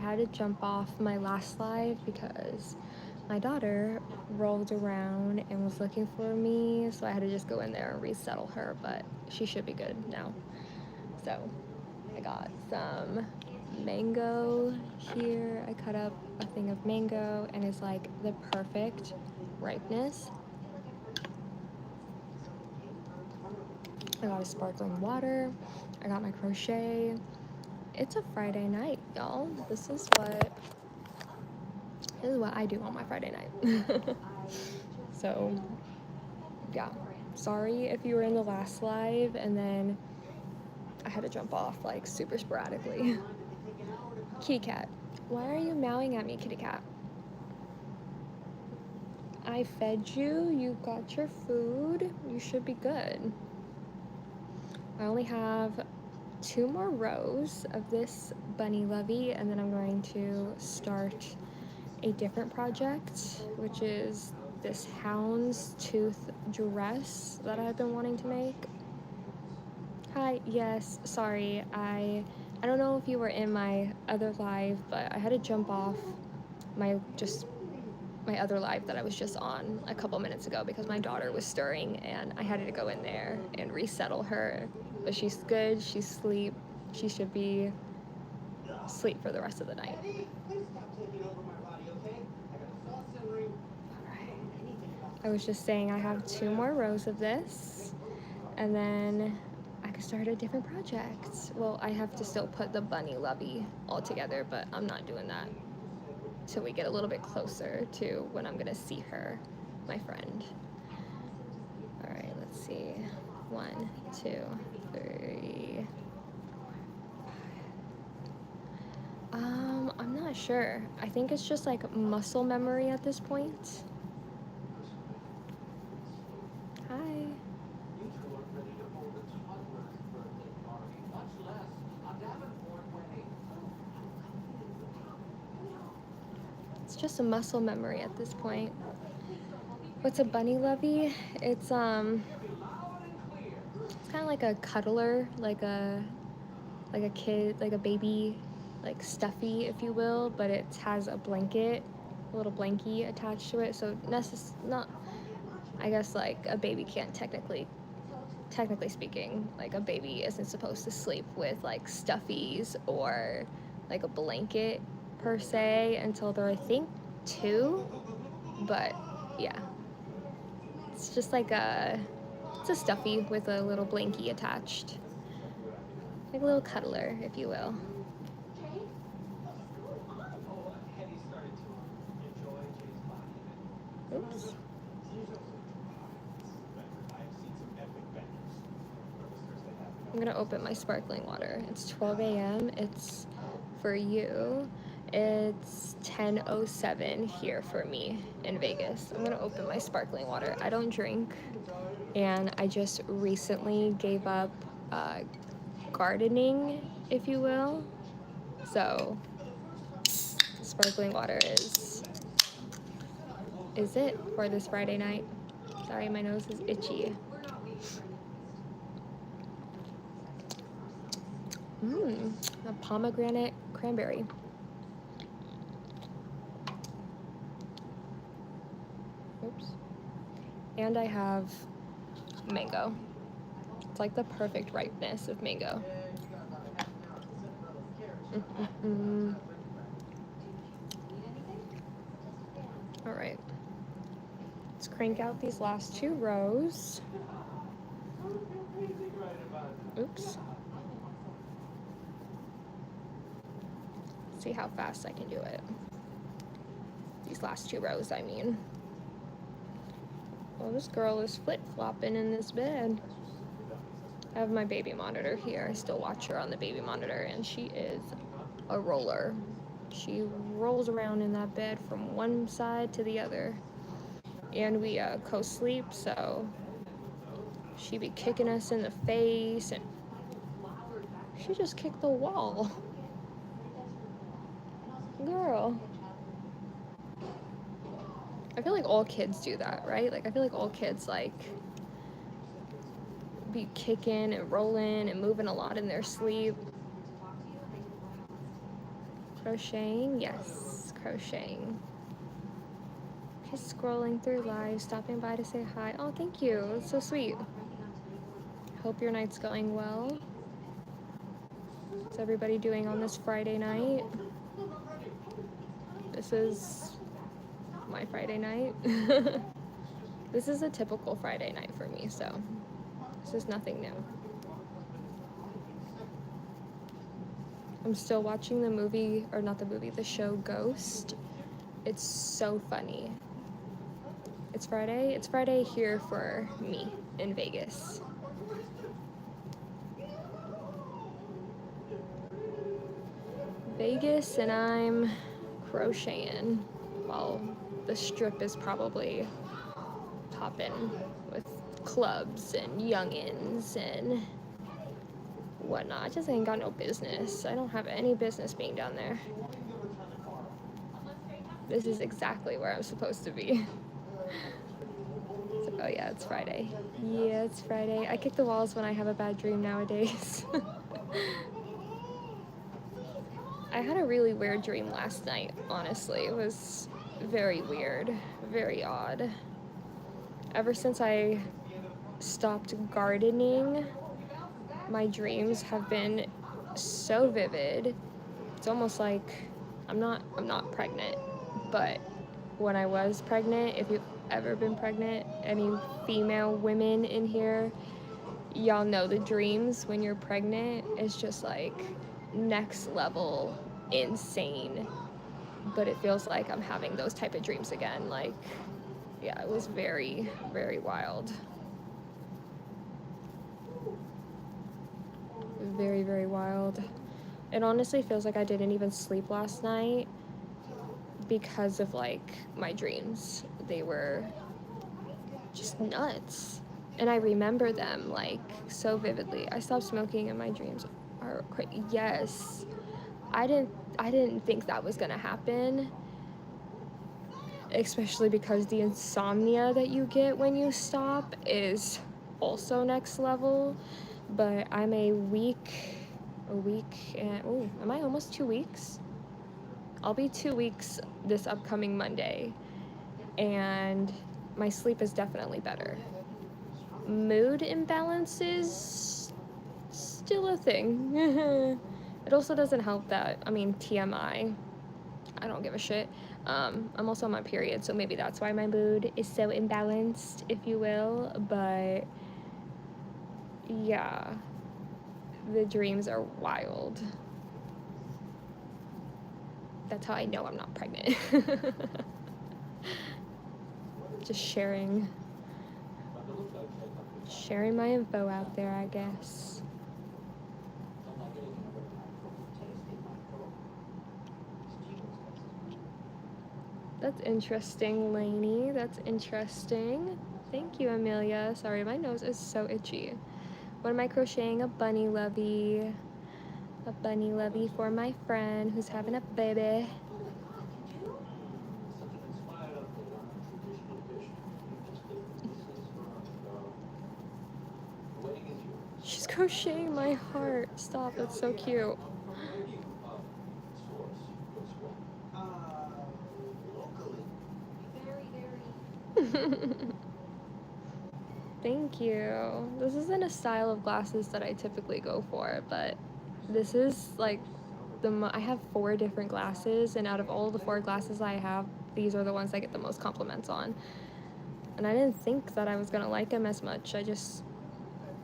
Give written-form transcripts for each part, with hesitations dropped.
had to jump off my last live because my daughter rolled around and was looking for me, so I had to just go in there and resettle her, but she should be good now. So I got some mango here. I cut up a thing of mango and it's like the perfect ripeness. I got a sparkling water. I got my crochet. It's a Friday night, y'all. This is what I do on my Friday night. So yeah, sorry if you were in the last live and then I had to jump off like super sporadically. Kitty cat, why are you meowing at me, kitty cat? I fed you, you got your food, you should be good. I only have 2 more rows of this bunny lovey and then I'm going to start a different project, which is this houndstooth dress that I've been wanting to make. Hi, yes, sorry, I don't know if you were in my other live, but I had to jump off my other live that I was just on a couple minutes ago because my daughter was stirring and I had to go in there and resettle her. But she's good, she's asleep, she should be asleep for the rest of the night. Alright. I was just saying I have 2 more rows of this and then I could start a different project. Well, I have to still put the bunny lovey all together, but I'm not doing that till we get a little bit closer to when I'm gonna see her, my friend. All right, let's see. 1, 2, 3. I'm not sure. I think it's just like muscle memory at this point. Hi. It's just a muscle memory at this point. What's a bunny lovey? It's kind of like a cuddler, like a kid, like a baby, like stuffy, if you will, but it has a blanket, a little blankie attached to it. So not, I guess like a baby can't technically speaking, like a baby isn't supposed to sleep with like stuffies or like a blanket per se until they're, I think, 2. But yeah, it's just like it's a stuffy with a little blankie attached, like a little cuddler, if you will. Oops. I'm gonna open my sparkling water. It's 12 a.m. It's for you. It's 10:07 here for me in Vegas. I'm gonna open my sparkling water. I don't drink, and I just recently gave up gardening, if you will. So sparkling water is it for this Friday night. Sorry, my nose is itchy. A pomegranate cranberry. Oops. And I have mango. It's like the perfect ripeness of mango. All right. Let's crank out these last 2 rows. Oops. See how fast I can do it. These last 2 rows, I mean. Oh, this girl is flip-flopping in this bed. I have my baby monitor here. I still watch her on the baby monitor, and she is a roller. She rolls around in that bed from one side to the other. And we co-sleep, so she be kicking us in the face, and she just kicked the wall. Girl. I feel like all kids do that, right? Like, I feel like all kids, like, be kicking and rolling and moving a lot in their sleep. Crocheting? Yes, crocheting. Just scrolling through live, stopping by to say hi. Oh, thank you. It's so sweet. Hope your night's going well. What's everybody doing on this Friday night? This is my Friday night. This is a typical Friday night for me, so this is nothing new. I'm still watching the movie, or not the movie, the show Ghost. It's so funny. It's Friday? It's Friday here for me in Vegas. Vegas, and I'm crocheting while the strip is probably popping with clubs and youngins and whatnot. I just ain't got no business. I don't have any business being down there. This is exactly where I'm supposed to be. So, oh yeah, it's Friday. Yeah, it's Friday. I kick the walls when I have a bad dream nowadays. I had a really weird dream last night, honestly. It was very weird, very odd. Ever since I stopped gardening, my dreams have been so vivid. It's almost like I'm not pregnant, but when I was pregnant, if you've ever been pregnant, any female women in here, y'all know the dreams when you're pregnant is just like next level insane, but it feels like I'm having those type of dreams again. Like, yeah, it was very, very wild. Very, very wild. It honestly feels like I didn't even sleep last night because of like my dreams. They were just nuts. And I remember them like so vividly. I stopped smoking and my dreams are yes. I didn't think that was gonna happen. Especially because the insomnia that you get when you stop is also next level. But I'm a week and oh, am I almost 2 weeks? I'll be 2 weeks this upcoming Monday, and my sleep is definitely better. Mood imbalances still a thing. It also doesn't help that, I mean, TMI, I don't give a shit. I'm also on my period, so maybe that's why my mood is so imbalanced, if you will, but yeah, the dreams are wild. That's how I know I'm not pregnant. Just sharing my info out there, I guess. That's interesting, Lainey. That's interesting. Thank you, Amelia. Sorry, my nose is so itchy. What am I crocheting? A bunny lovey. A bunny lovey for my friend who's having a baby. She's crocheting my heart. Stop, that's so cute. Thank you. This isn't a style of glasses that I typically go for, but this is like I have 4 different glasses, and out of all the 4 glasses I have, these are the ones I get the most compliments on. And I didn't think that I was gonna like them as much. I just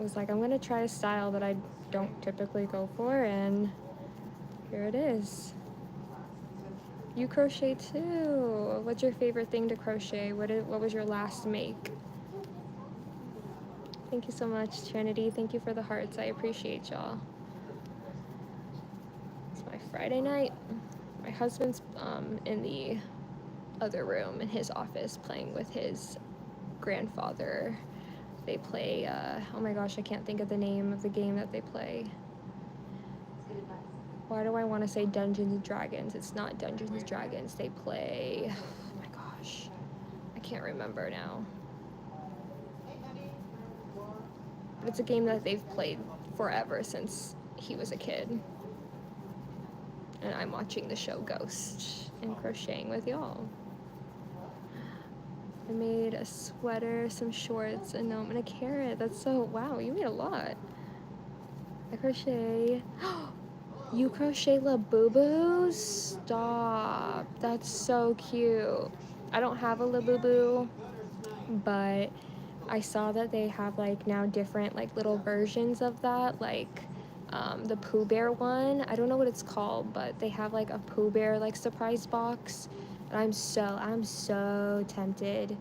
was like, I'm gonna try a style that I don't typically go for, and here it is. You crochet too. What's your favorite thing to crochet? What was your last make? Thank you so much, Trinity. Thank you for the hearts. I appreciate y'all. It's my Friday night. My husband's in the other room in his office playing with his grandfather. They play, oh my gosh, I can't think of the name of the game that they play. Why do I want to say Dungeons and Dragons? It's not Dungeons and Dragons. They play, oh my gosh, I can't remember now. But it's a game that they've played forever since he was a kid. And I'm watching the show Ghost and crocheting with y'all. I made a sweater, some shorts, a gnome, and a carrot. That's so, wow, you made a lot. I crochet. You crochet Labubu? Stop. That's so cute. I don't have a Labubu, but I saw that they have like now different like little versions of that, like the Pooh Bear one. I don't know what it's called, but they have like a Pooh Bear like surprise box. And I'm so tempted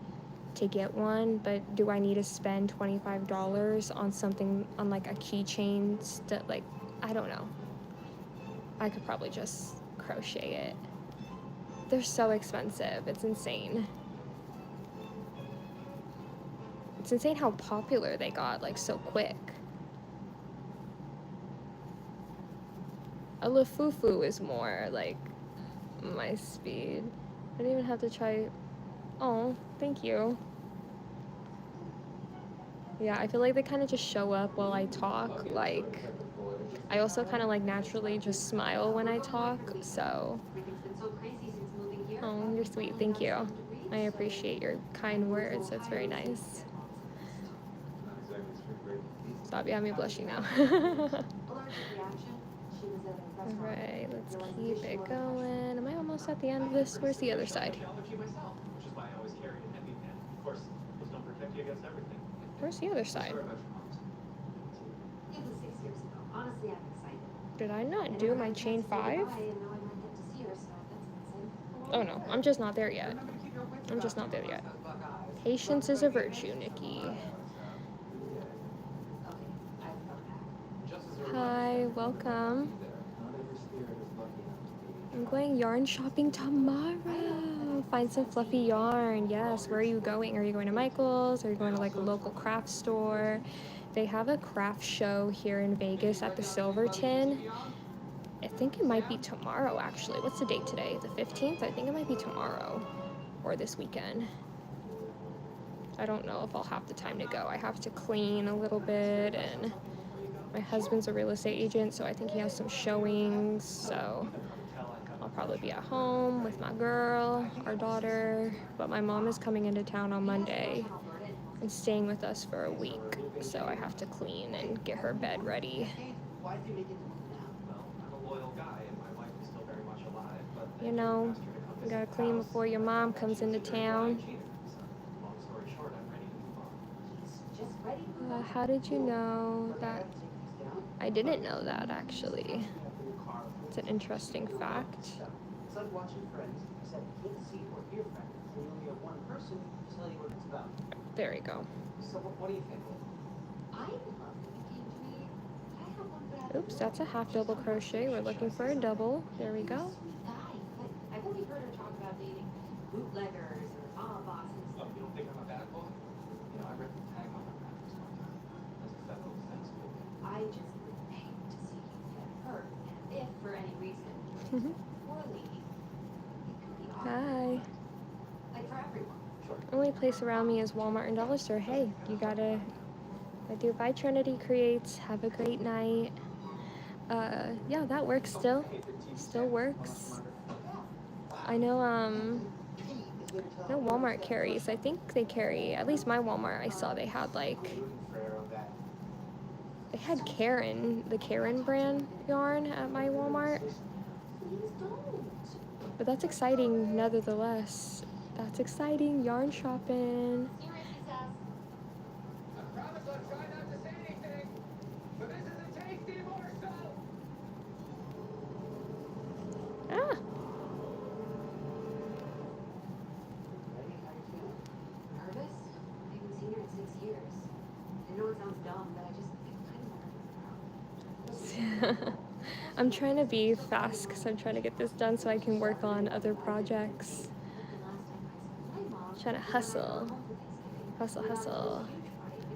to get one, but do I need to spend $25 on something on like a keychain like I don't know. I could probably just crochet it. They're so expensive. It's insane. It's insane how popular they got like so quick. A Lafufu is more like my speed. I didn't even have to try. Oh, thank you. Yeah, I feel like they kind of just show up while I talk. Like, I also kind of like naturally just smile when I talk, so. Oh, you're sweet. Thank you. I appreciate your kind words. That's very nice. Stop, you have me blushing now. Alright, let's keep it going. Am I almost at the end of this? Where's the other side? Where's the other side? Did I not do my chain 5? Oh no, I'm just not there yet. I'm just not there yet. Patience is a virtue, Nikki. Hi, welcome. I'm going yarn shopping tomorrow. Find some fluffy yarn. Yes, where are you going? Are you going to Michael's? Are you going to like a local craft store? They have a craft show here in Vegas at the Silverton. I think it might be tomorrow, actually. What's the date today? The 15th? I think it might be tomorrow or this weekend. I don't know if I'll have the time to go. I have to clean a little bit, and my husband's a real estate agent, so I think he has some showings, so I'll probably be at home with my girl, our daughter, but my mom is coming into town on Monday and staying with us for a week, so I have to clean and get her bed ready. You know, you gotta clean before your mom comes into town. How did you know that? I didn't know that, actually. It's an interesting fact. It's like watching Friends, except you can't see or hear Friends, so you only have one person to tell you what it's about. There you go. So what do you think? I would love if it came to me. I have one, but Oops, that's a half double crochet. We're looking for a double. There we go. Sweet guy, but I've only heard her talk about dating bootleggers or mama bosses. Oh, you don't think I'm a bad boy? You know, I read the tag on my mattress one time. As a federal defense school. I just would hate to see you get hurt, and if for any reason poorly, it could be awkward. Hi. Like for everyone. Sure. Only place around me is Walmart and Dollar Store. Hey, you gotta. I do. Bye, Trinity Creates. Have a great night. Yeah, that works still. Still works. I know, Walmart carries. I think they carry, at least my Walmart, I saw they had like, they had Karen, the Karen brand yarn at my Walmart. Please don't. But that's exciting, nevertheless. That's exciting, yarn shopping. See you, Ricky's house. I promise I'll try not to say anything, but this is a tasty morsel. Ah, Ready? How you feeling? Nervous? I haven't seen her in 6 years. I know it sounds dumb, but I just kind of want her. I'm trying to be fast because I'm trying to get this done so I can work on other projects. The last time I saw my mom, Trying to hustle. Hustle, hustle.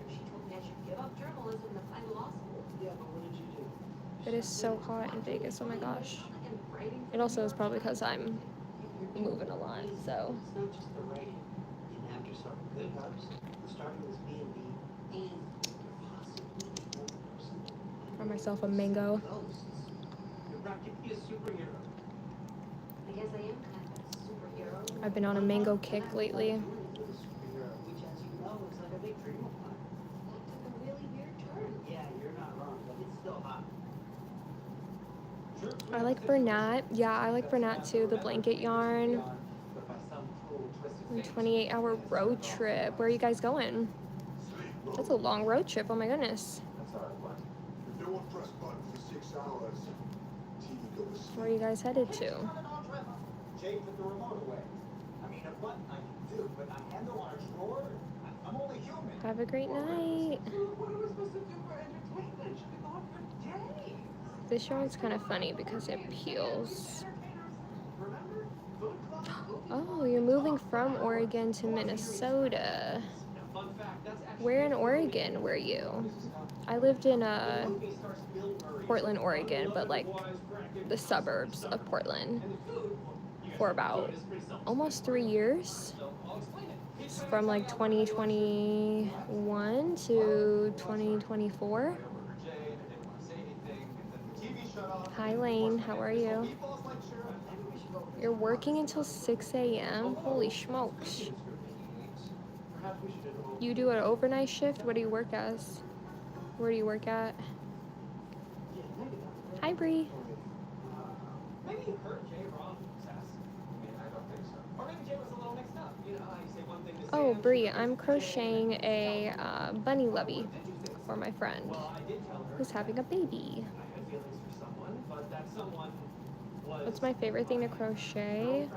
She told me I should give up journalism and apply to law school. Yeah, but what did you do? It is so hot in Vegas, oh my gosh. And writing It also is probably because I'm moving a lot, so. It's not just the writing. You nabbed yourself a good house. Starting this B&B, and you're possibly a whole person. Pour myself a mango. Ghosts. You're practically a superhero. I guess I am kind of a superhero. I've been on a mango kick lately. With a superhero, which, as you know, is like a big dream of mine. That took a really weird turn. Yeah, you're not wrong, but it's still hot. I like Bernat. Yeah, I like Bernat too. The blanket yarn. And 28-hour road trip. Where are you guys going? That's a long road trip. Oh my goodness. If they won't press button for 6 hours, TV go to sleep. Where are you guys headed to? Jay put the remote away. I mean, a button I can do, but I handle on a drawer. I'm only human. Have a great night. Dude, what are we supposed to do for entertainment? Should be gone for days. This yarn's kind of funny because it peels. Remember? Food club, Oh, you're moving from Oregon to Minnesota. Fun fact, that's actually Where in Oregon were you? I lived in Portland, Oregon, but like the suburbs of Portland for about almost 3 years. From like 2021 to 2024. Hi Lane, how are you? You're working until 6 a.m.? Holy smokes. You do an overnight shift? What do you work as? Where do you work at? Hi Bree. Maybe you heard Jay wrong, Sass. I mean, I don't think so. Or maybe Jay was a little mixed up. You know how you say one thing to Oh, Sam, Bree, I'm crocheting a bunny lovey for my friend well, I did tell her who's having a baby. I had feelings for someone, but that someone was What's my favorite thing to crochet?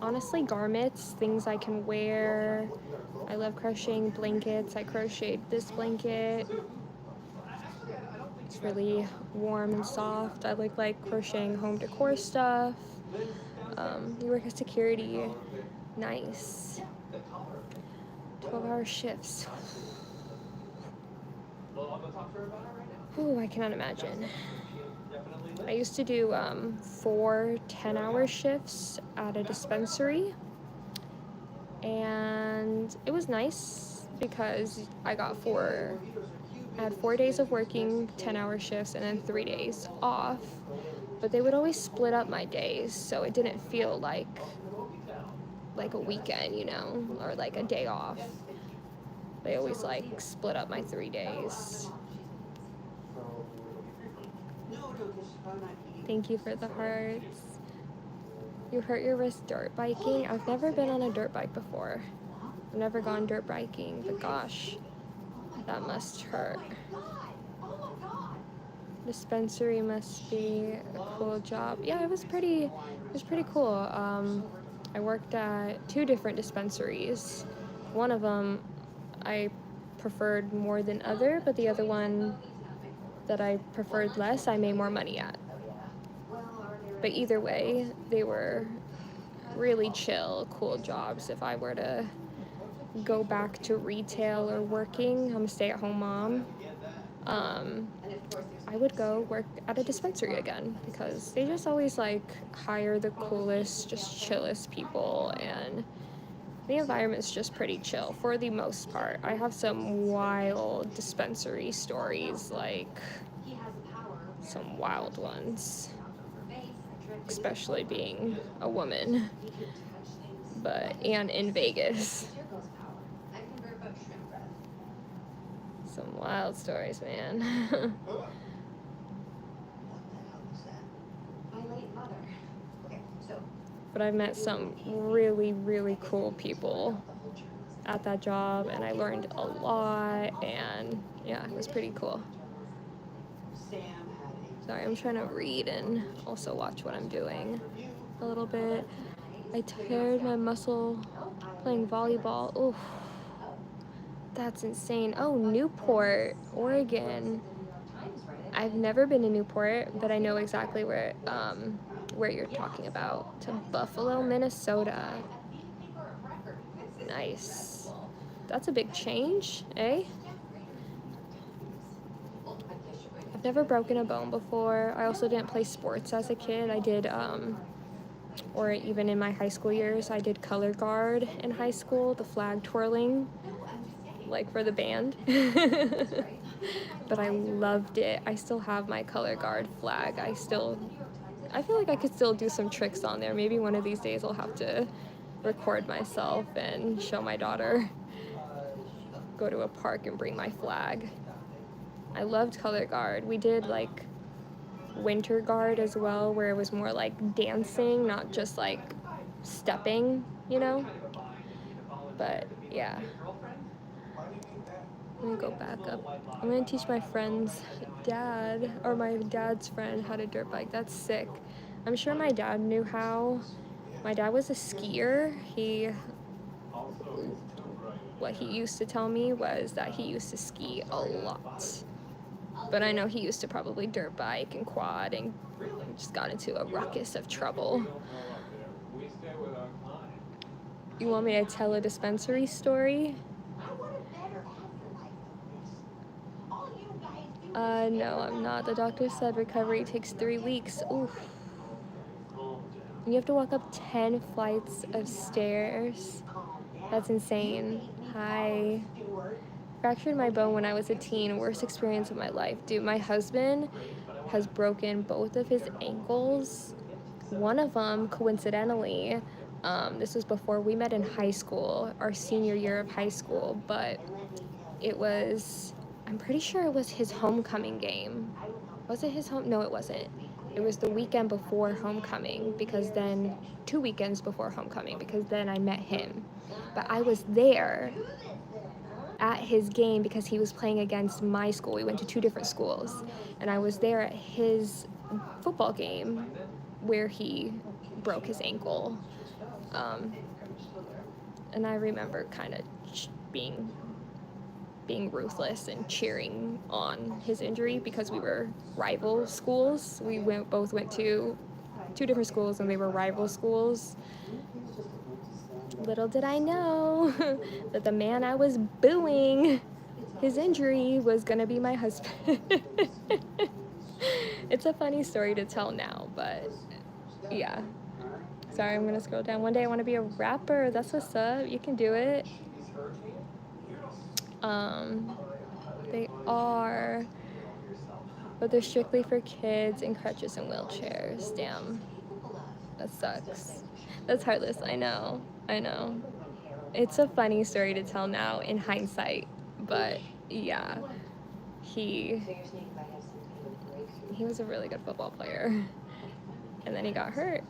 Honestly, garments, things I can wear. I love crocheting blankets. I crocheted this blanket. It's really warm and soft. I like crocheting home decor stuff. You work at security. Nice. 12-hour shifts. Well, I'm gonna talk to her about it right now. Ooh, I cannot imagine. Definitely I used to do 4 10-hour shifts at a dispensary, and it was nice because I had 4 days of working 10-hour shifts and then 3 days off, but they would always split up my days, so it didn't feel like a weekend, you know, or like a day off. They always like split up my 3 days. Thank you for the hearts. You hurt your wrist dirt biking? I've never been on a dirt bike before. I've never gone dirt biking, but gosh, that must hurt. Dispensary must be a cool job. Yeah, it was pretty cool. I worked at 2 different dispensaries. One of them I preferred more than other, but the other one that I preferred less, I made more money at. But either way, they were really chill, cool jobs. If I were to go back to retail or working, I'm a stay-at-home mom, I would go work at a dispensary again because they just always like hire the coolest, just chillest people, and the environment's just pretty chill for the most part. I have some wild dispensary stories, like some wild ones, especially being a woman, and in Vegas. Some wild stories, man. But I've met some really, really cool people at that job, and I learned a lot, and yeah, it was pretty cool. Sorry, I'm trying to read and also watch what I'm doing a little bit. I teared my muscle playing volleyball. Oof, that's insane. Oh, Newport, Oregon. I've never been to Newport, but I know exactly where you're talking about. To Buffalo, Minnesota. Nice. That's a big change, eh? I've never broken a bone before. I also didn't play sports as a kid. I did, or even in my high school years, I did color guard in high school, the flag twirling, like for the band. But I loved it. I still have my color guard flag. I still I feel like I could still do some tricks on there. Maybe one of these days I'll have to record myself and show my daughter. Go to a park and bring my flag. I loved color guard. We did like winter guard as well, where it was more like dancing, not just like stepping, you know? But yeah. Let me go back up. I'm gonna teach my friend's dad, or my dad's friend, how to dirt bike. That's sick. I'm sure my dad knew how. My dad was a skier. What he used to tell me was that he used to ski a lot. But I know he used to probably dirt bike and quad and just got into a ruckus of trouble. You want me to tell a dispensary story? No, I'm not. The doctor said recovery takes 3 weeks. Oof. You have to walk up 10 flights of stairs. That's insane. Hi. Fractured my bone when I was a teen. Worst experience of my life. Dude, my husband has broken both of his ankles. One of them, coincidentally, this was before we met in high school, our senior year of high school, but it was, I'm pretty sure it was his homecoming game. Was it his home? No, it wasn't. It was the weekend before homecoming, because then, 2 weekends before homecoming, because then I met him. But I was there at his game because he was playing against my school. We went to 2 different schools, and I was there at his football game where he broke his ankle. And I remember kind of being ruthless and cheering on his injury because we were rival schools. We both went to 2 different schools, and they were rival schools. Little did I know that the man I was booing, his injury was gonna be my husband. It's a funny story to tell now, but yeah. Sorry, I'm gonna scroll down. One day I want to be a rapper. That's what's up. You can do it. They are, but they're strictly for kids in crutches and wheelchairs. Damn, that sucks. That's heartless. I know. It's a funny story to tell now in hindsight, but yeah, he was a really good football player, and then he got hurt,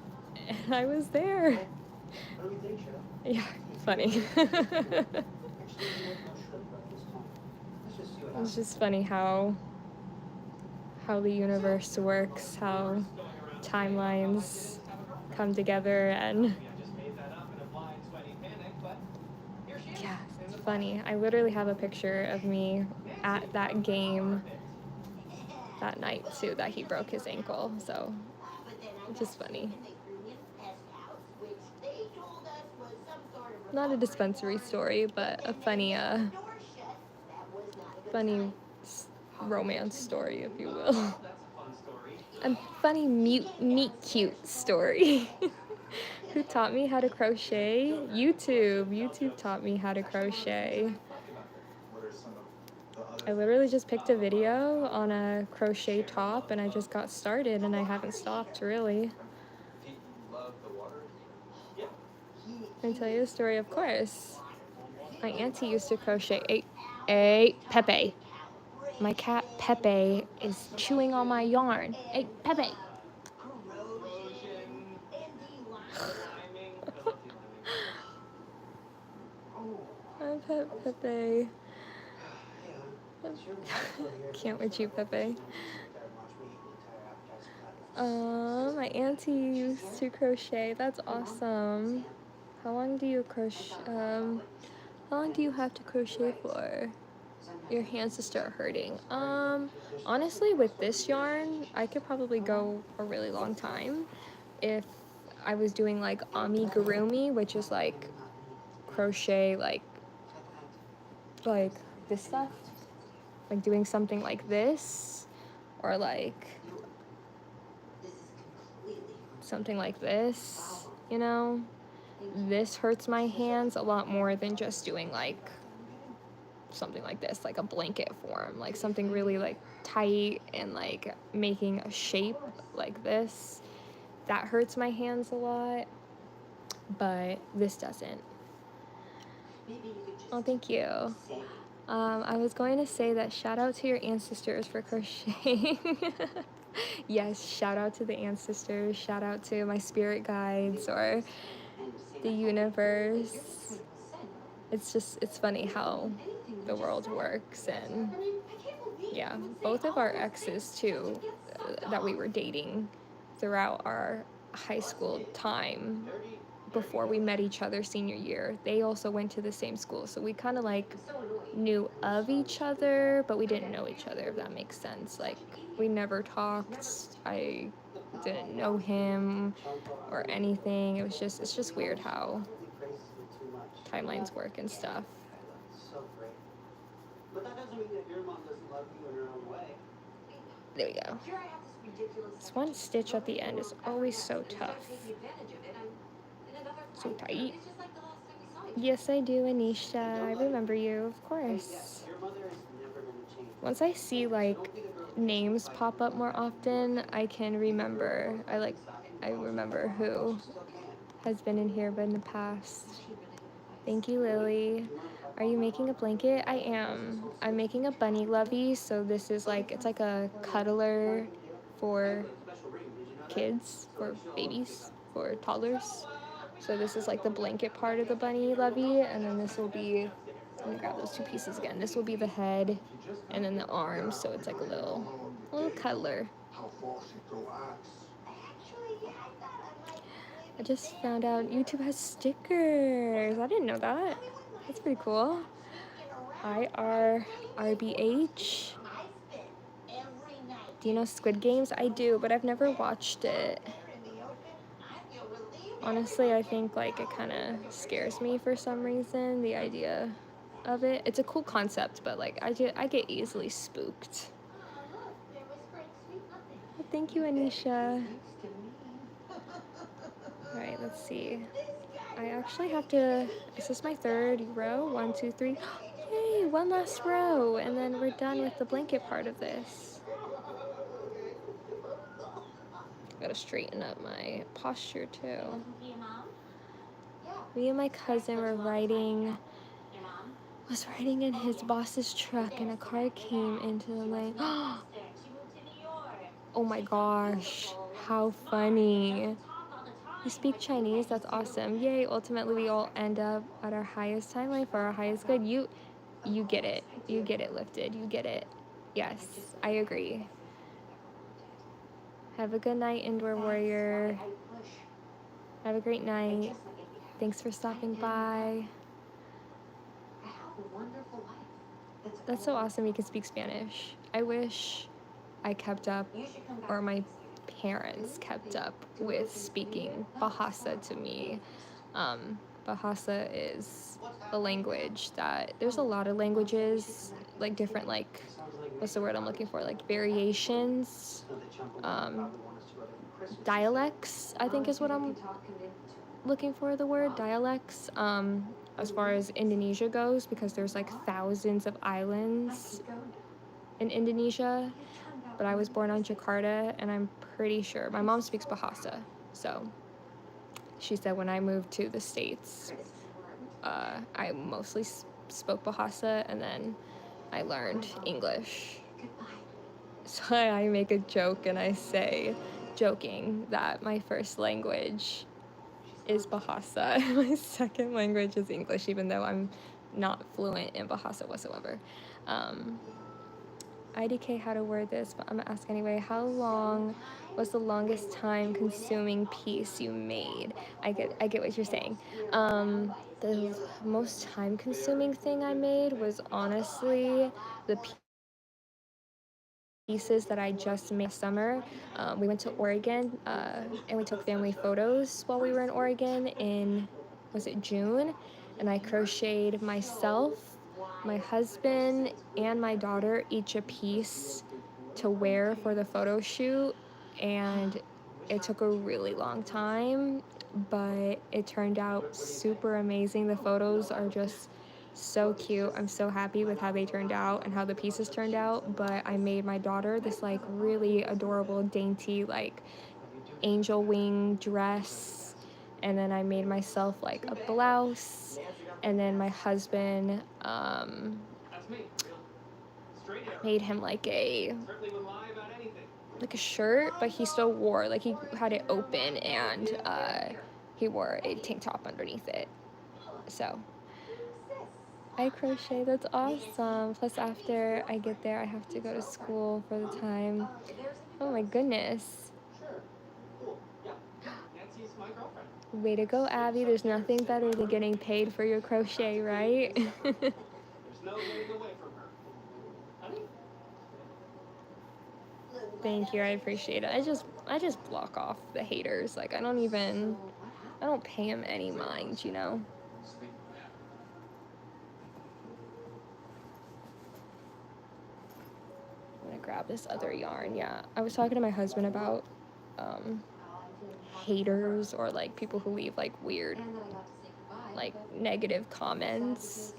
and I was there. Yeah, funny. It's just funny how the universe works, how timelines come together, and yeah, it's funny. I literally have a picture of me at that game that night too, that he broke his ankle, so it's just funny. Not a dispensary story, but a funny romance story, if you will. A funny meet cute story. Who taught me how to crochet? YouTube taught me how to crochet. I literally just picked a video on a crochet top, and I just got started, and I haven't stopped, really. Can I tell you a story? Of course. My auntie used to crochet. Hey, Pepe. My cat Pepe is chewing on my yarn. Hey, Pepe. Hi, Pepe. Can't with you, Pepe. My auntie used to crochet. That's awesome. How long do you crochet? How long do you have to crochet for your hands to start hurting? Honestly, with this yarn, I could probably go a really long time if I was doing like amigurumi, which is like crochet like this stuff, like doing something like this, or like something like this, you know. This hurts my hands a lot more than just doing like something like this, like a blanket form, like something really like tight and like making a shape like this. that hurts my hands a lot, but this doesn't. Maybe you could just Oh, thank you. say. I was going to say that shout out to your ancestors for crocheting. Yes, shout out to the ancestors, shout out to my spirit guides or the universe. It's funny how the world works. And yeah, both of our exes too, that we were dating throughout our high school time before we met each other senior year, they also went to the same school, so we kind of like knew of each other, but we didn't know each other, if that makes sense. Like, we never talked. I didn't know him or anything. It's just weird how timelines work and stuff. So great. But that doesn't mean that your mom doesn't love you in her own way. There we go. Here I have this ridiculous This one stitch at the end is always so tough. So tight. It's just like the last time we saw each other. Yes, I do, Anisha. I remember you, of course. Your mother is never gonna change. Once I see like names pop up more often, I can remember. I remember who has been in here but in the past. Thank you, Lily. Are you making a blanket? I am. I'm making a bunny lovey, so this is like, it's like a cuddler for kids, for babies, for toddlers. So this is like the blanket part of the bunny lovey, and then this will be, let me grab those two pieces again. This will be the head and then the arms, so it's like a little cuddler. How far she go axe? I just found out YouTube has stickers. I didn't know that. That's pretty cool. IRBH. Do you know Squid Games? I do, but I've never watched it. Honestly, I think like it kind of scares me for some reason, the idea of it. It's a cool concept, but like I get easily spooked. Well, thank you, Anisha. All right, let's see. I actually have to, is this my third row? 1, 2, 3. Yay, one last row, and then we're done with the blanket part of this. Gotta straighten up my posture too. Me and my cousin were was riding in his boss's truck, and a car came into the lane. Oh my gosh, how funny. You speak Chinese? That's awesome. Yay, ultimately we all end up at our highest timeline for our highest good. You get it. You get it, Lifted. You get it. Yes, I agree. Have a good night, Indoor Warrior. Have a great night. Thanks for stopping by. That's so awesome you can speak Spanish. I wish I kept up, or my parents kept up with speaking Bahasa to me. Bahasa is a language that, there's a lot of languages, like different, like, what's the word I'm looking for? Like variations, dialects, I think is what I'm looking for, the word dialects, as far as Indonesia goes, because there's like thousands of islands in Indonesia, but I was born on Jakarta, and I'm pretty sure, my mom speaks Bahasa, so she said when I moved to the States, I mostly spoke Bahasa, and then I learned English. So I make a joke and I say, joking, that my first language is Bahasa. My second language is English, even though I'm not fluent in Bahasa whatsoever. IDK how to word this, but I'm gonna ask anyway. How long was the longest time consuming piece you made? I get what you're saying. The most time consuming thing I made was honestly the pieces that I just made last summer. We went to Oregon, and we took family photos while we were in Oregon in, was it June? And I crocheted myself, my husband, and my daughter each a piece to wear for the photo shoot, and it took a really long time, but it turned out super amazing. The photos are just so cute. I'm so happy with how they turned out and how the pieces turned out, but I made my daughter this like really adorable, dainty, like angel wing dress, and then I made myself like a blouse, and then my husband That's me, real straight arrow. made him like a Certainly wouldn't lie about anything. shirt, but he still wore like he had it open, and he wore a tank top underneath it. So I crochet. That's awesome. Plus after I get there I have to go to school for the time. Oh my goodness. Sure. Cool. Yeah. Nancy's my girlfriend. Way to go, Abby. There's nothing better than getting paid for your crochet, right? There's no getting away from her. Honey? Thank you. I appreciate it. I just block off the haters. Like I don't pay them any mind, you know. Sleep. I'm gonna grab this other yarn. Yeah, I was talking to my husband about haters, or like people who leave like weird, like negative comments.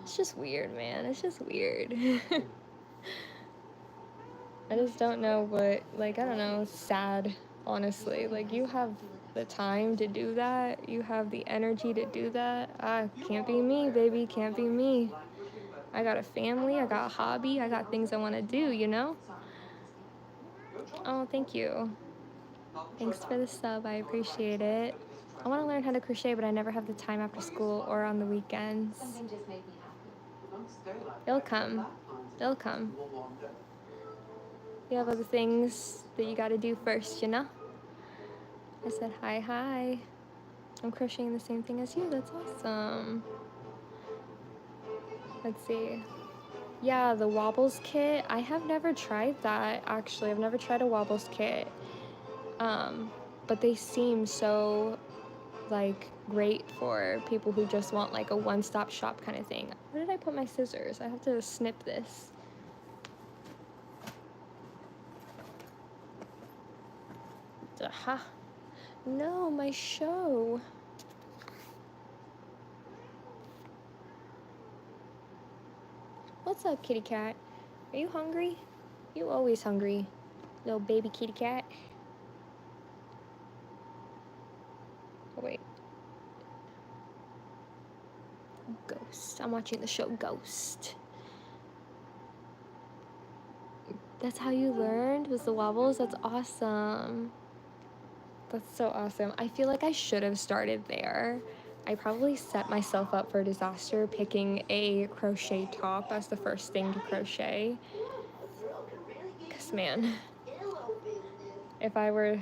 It's just weird, man. It's just weird. I just don't know what, like, I don't know, it's sad, honestly. Like, you have the time to do that. You have the energy to do that. Can't be me, baby. Can't be me. I got a family. I got a hobby. I got things I want to do, you know? Oh, thank you. Thanks for the sub. I appreciate it. I want to learn how to crochet, but I never have the time after school or on the weekends. Something just made me happy. It'll come. It'll come. You have other things that you got to do first, you know? I said hi, hi. I'm crocheting the same thing as you. That's awesome. Let's see. Yeah, the Wobbles kit. I have never tried that, actually. I've never tried a Wobbles kit. But they seem so, like, great for people who just want, like, a one-stop shop kind of thing. Where did I put my scissors? I have to snip this. Aha. No, my show. What's up, kitty cat? Are you hungry? You always hungry, little baby kitty cat. Oh, wait. Ghost. I'm watching the show Ghost. That's how you learned? Was the Wobbles? That's awesome. That's so awesome. I feel like I should have started there. I probably set myself up for disaster picking a crochet top as the first thing to crochet. Because, man, if I were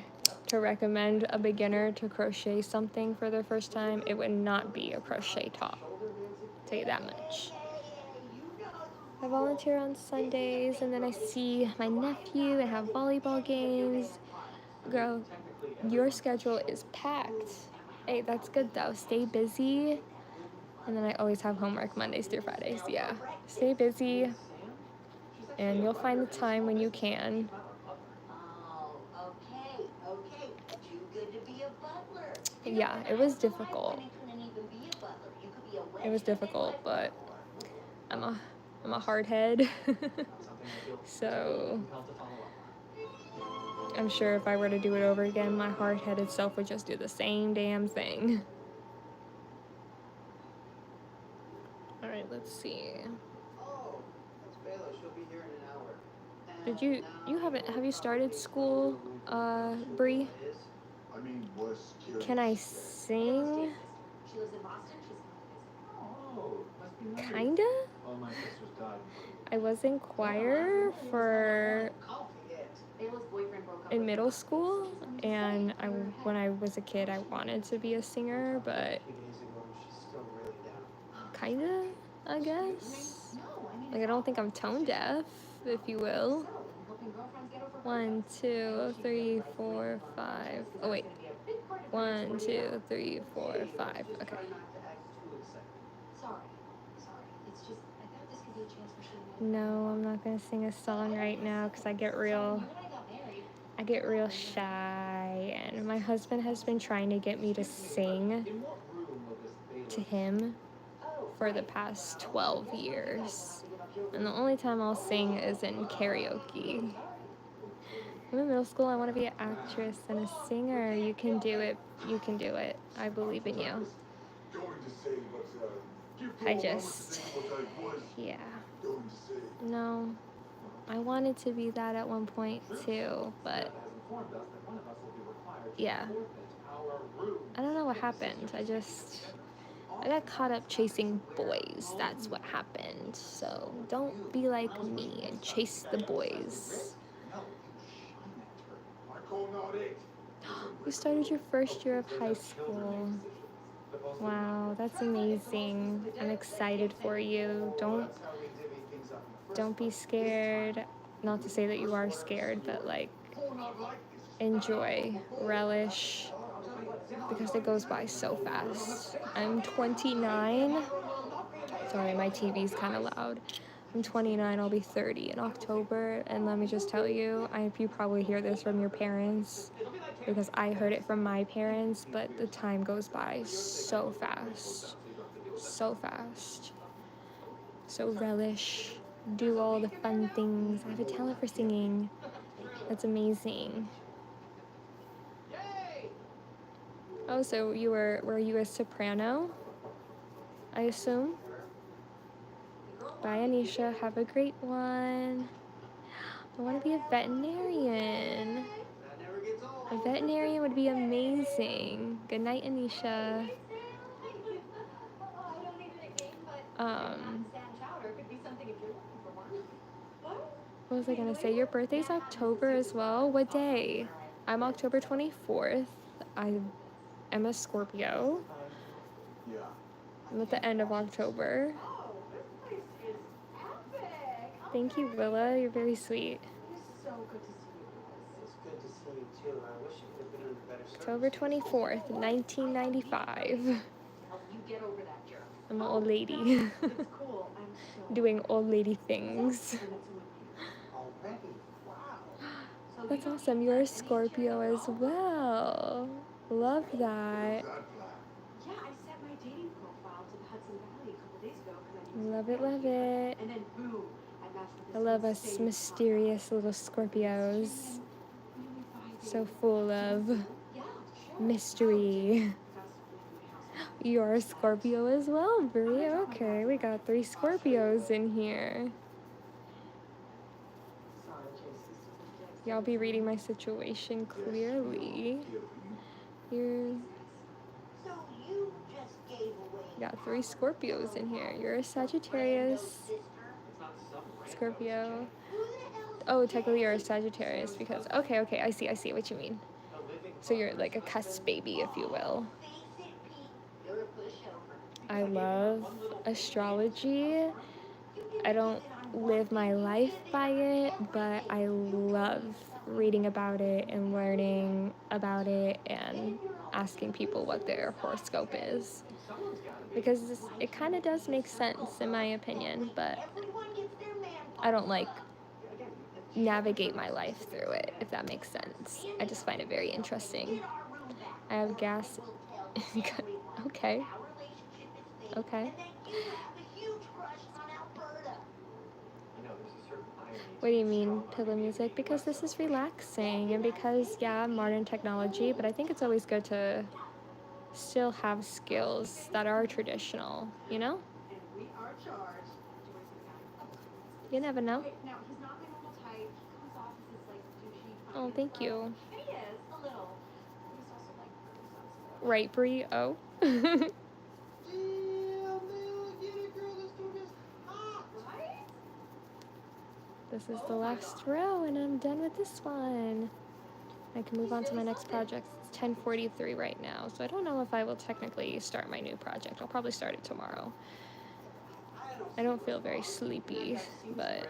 to recommend a beginner to crochet something for their first time, it would not be a crochet top. I'll tell you that much. I volunteer on Sundays, and then I see my nephew and have volleyball games. Girl, your schedule is packed. Hey, that's good though. Stay busy. And then I always have homework Mondays through Fridays. Yeah. Stay busy, and you'll find the time when you can. Oh, okay. Too good to be a butler. Yeah, it was difficult. It was difficult, but I'm a hard head. So I'm sure if I were to do it over again, my hard-headed self would just do the same damn thing. All right, let's see. Oh, that's Bayla. She'll be here in an hour. Did have you started school, Bree? I mean, was curious. Can I sing? She lives in Boston. She's Oh, must be nice. Kinda? Oh, my sister's died. I was in choir for Bayla's boyfriend broke up in with middle her. school, and when I was a kid, I wanted to be a singer, but A few days ago, she's still really down. kinda, I guess. No, I mean, Like, I don't think I'm tone deaf, if you will. helping girlfriends get over 1, 2, 3, 4, 5. Oh wait. 1, 2, 3, 4, 5. Okay. Sorry. It's just I thought this could be a chance for she. No, I'm not gonna sing a song right now because I get real shy, and my husband has been trying to get me to sing to him for the past 12 years, and the only time I'll sing is in karaoke. I'm in middle school. I want to be an actress and a singer. You can do it. You can do it. I believe in you. Going to say, but you I go on just, with what I was yeah. going to say. No, I wanted to be that at one point too, but yeah. I don't know what happened. I got caught up chasing boys. That's what happened. So don't be like me and chase the boys. I call not it. You started your first year of high school. Wow, that's amazing. I'm excited for you. Don't be scared. Not to say that you are scared, but like enjoy, relish, because it goes by so fast. I'm 29. Sorry, my TV's kind of loud. I'm 29, I'll be 30 in October, and let me just tell you, you probably hear this from your parents, because I heard it from my parents, but the time goes by so fast. So fast. So relish, do all the fun things. I have a talent for singing. That's amazing. Oh, so were you a soprano? I assume? Bye, Anisha. Have a great one. I want to be a veterinarian. A veterinarian would be amazing. Good night, Anisha. What was I gonna say? Your birthday's October as well? What day? I'm October 24th. I am a Scorpio. I'm at the end of October. Thank you, Willa. You're very sweet. It's good to see you too. I wish it could have been under better October 24th, 1995. You get over that jerk. I'm an old lady. It's cool. I'm so Doing old lady things. already. Wow. That's awesome. You're a Scorpio as well. Love that. Yeah, I set my dating profile to the Hudson Valley a couple days ago because I Love it, love it. And then boom, I matched with this I love us insane mysterious little Scorpios. So full of mystery. You're a Scorpio as well, Brie. Okay, we got 3 Scorpios in here. Y'all be reading my situation clearly. You got 3 Scorpios in here. You're a Sagittarius, Scorpio. Oh, technically you're a Sagittarius because, okay, I see what you mean. So you're like a cusp baby, if you will. I love astrology. I don't live my life by it, but I love reading about it and learning about it and asking people what their horoscope is. Because it kind of does make sense in my opinion, but I don't like navigate my life through it, if that makes sense. I just find it very interesting. I have gas. Okay. What do you mean, pillow music? Because this is relaxing, and because, yeah, modern technology, but I think it's always good to still have skills that are traditional, you know? You never know. Oh, thank you. Right, Brie? Oh. This is the last row, and I'm done with this one. I can move on to my next project. It's 10:43 right now, so I don't know if I will technically start my new project. I'll probably start it tomorrow. I don't feel very sleepy, but...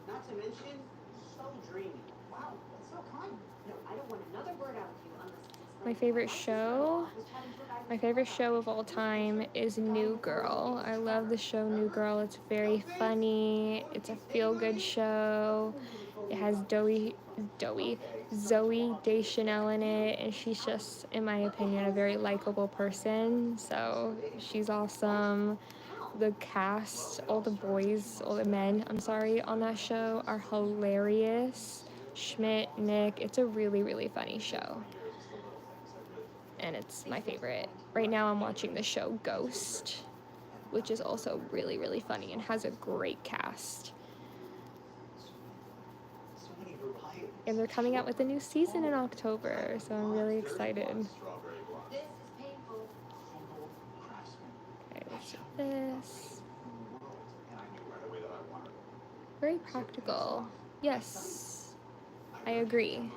Not to mention, so dreamy. Wow, that's so kind. No, I don't want another word out of you unless My favorite show of all time is New Girl. I love the show New Girl. It's very funny. It's a feel-good show. It has Zoe Deschanel in it, and she's just, in my opinion, a very likable person. So she's awesome. The cast, all the men, on that show are hilarious. Schmidt, Nick. It's a really, really funny show. And it's my favorite. Right now I'm watching the show Ghost, which is also really, really funny and has a great cast. So many varieties. And they're coming out with a new season in October, so I'm really excited. This is painful. Humble craftsman. Okay, let's do this. And I knew right away that I wanted it. Very practical. Yes, I agree.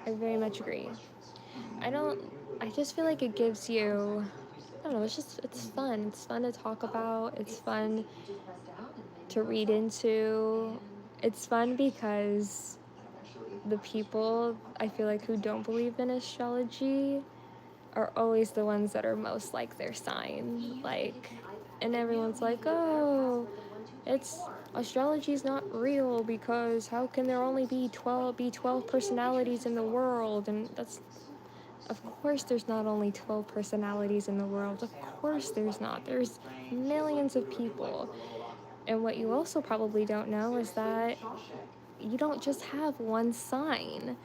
I very much agree. I just feel like it gives you, I don't know, it's fun. It's fun to talk about. It's fun to read into. It's fun because the people, I feel like, who don't believe in astrology are always the ones that are most like their sign. Like, and everyone's like, oh, astrology's not real because how can there only be 12 personalities in the world? And that's, of course there's not only 12 personalities in the world. Of course there's not. There's millions of people. And what you also probably don't know is that you don't just have one sign.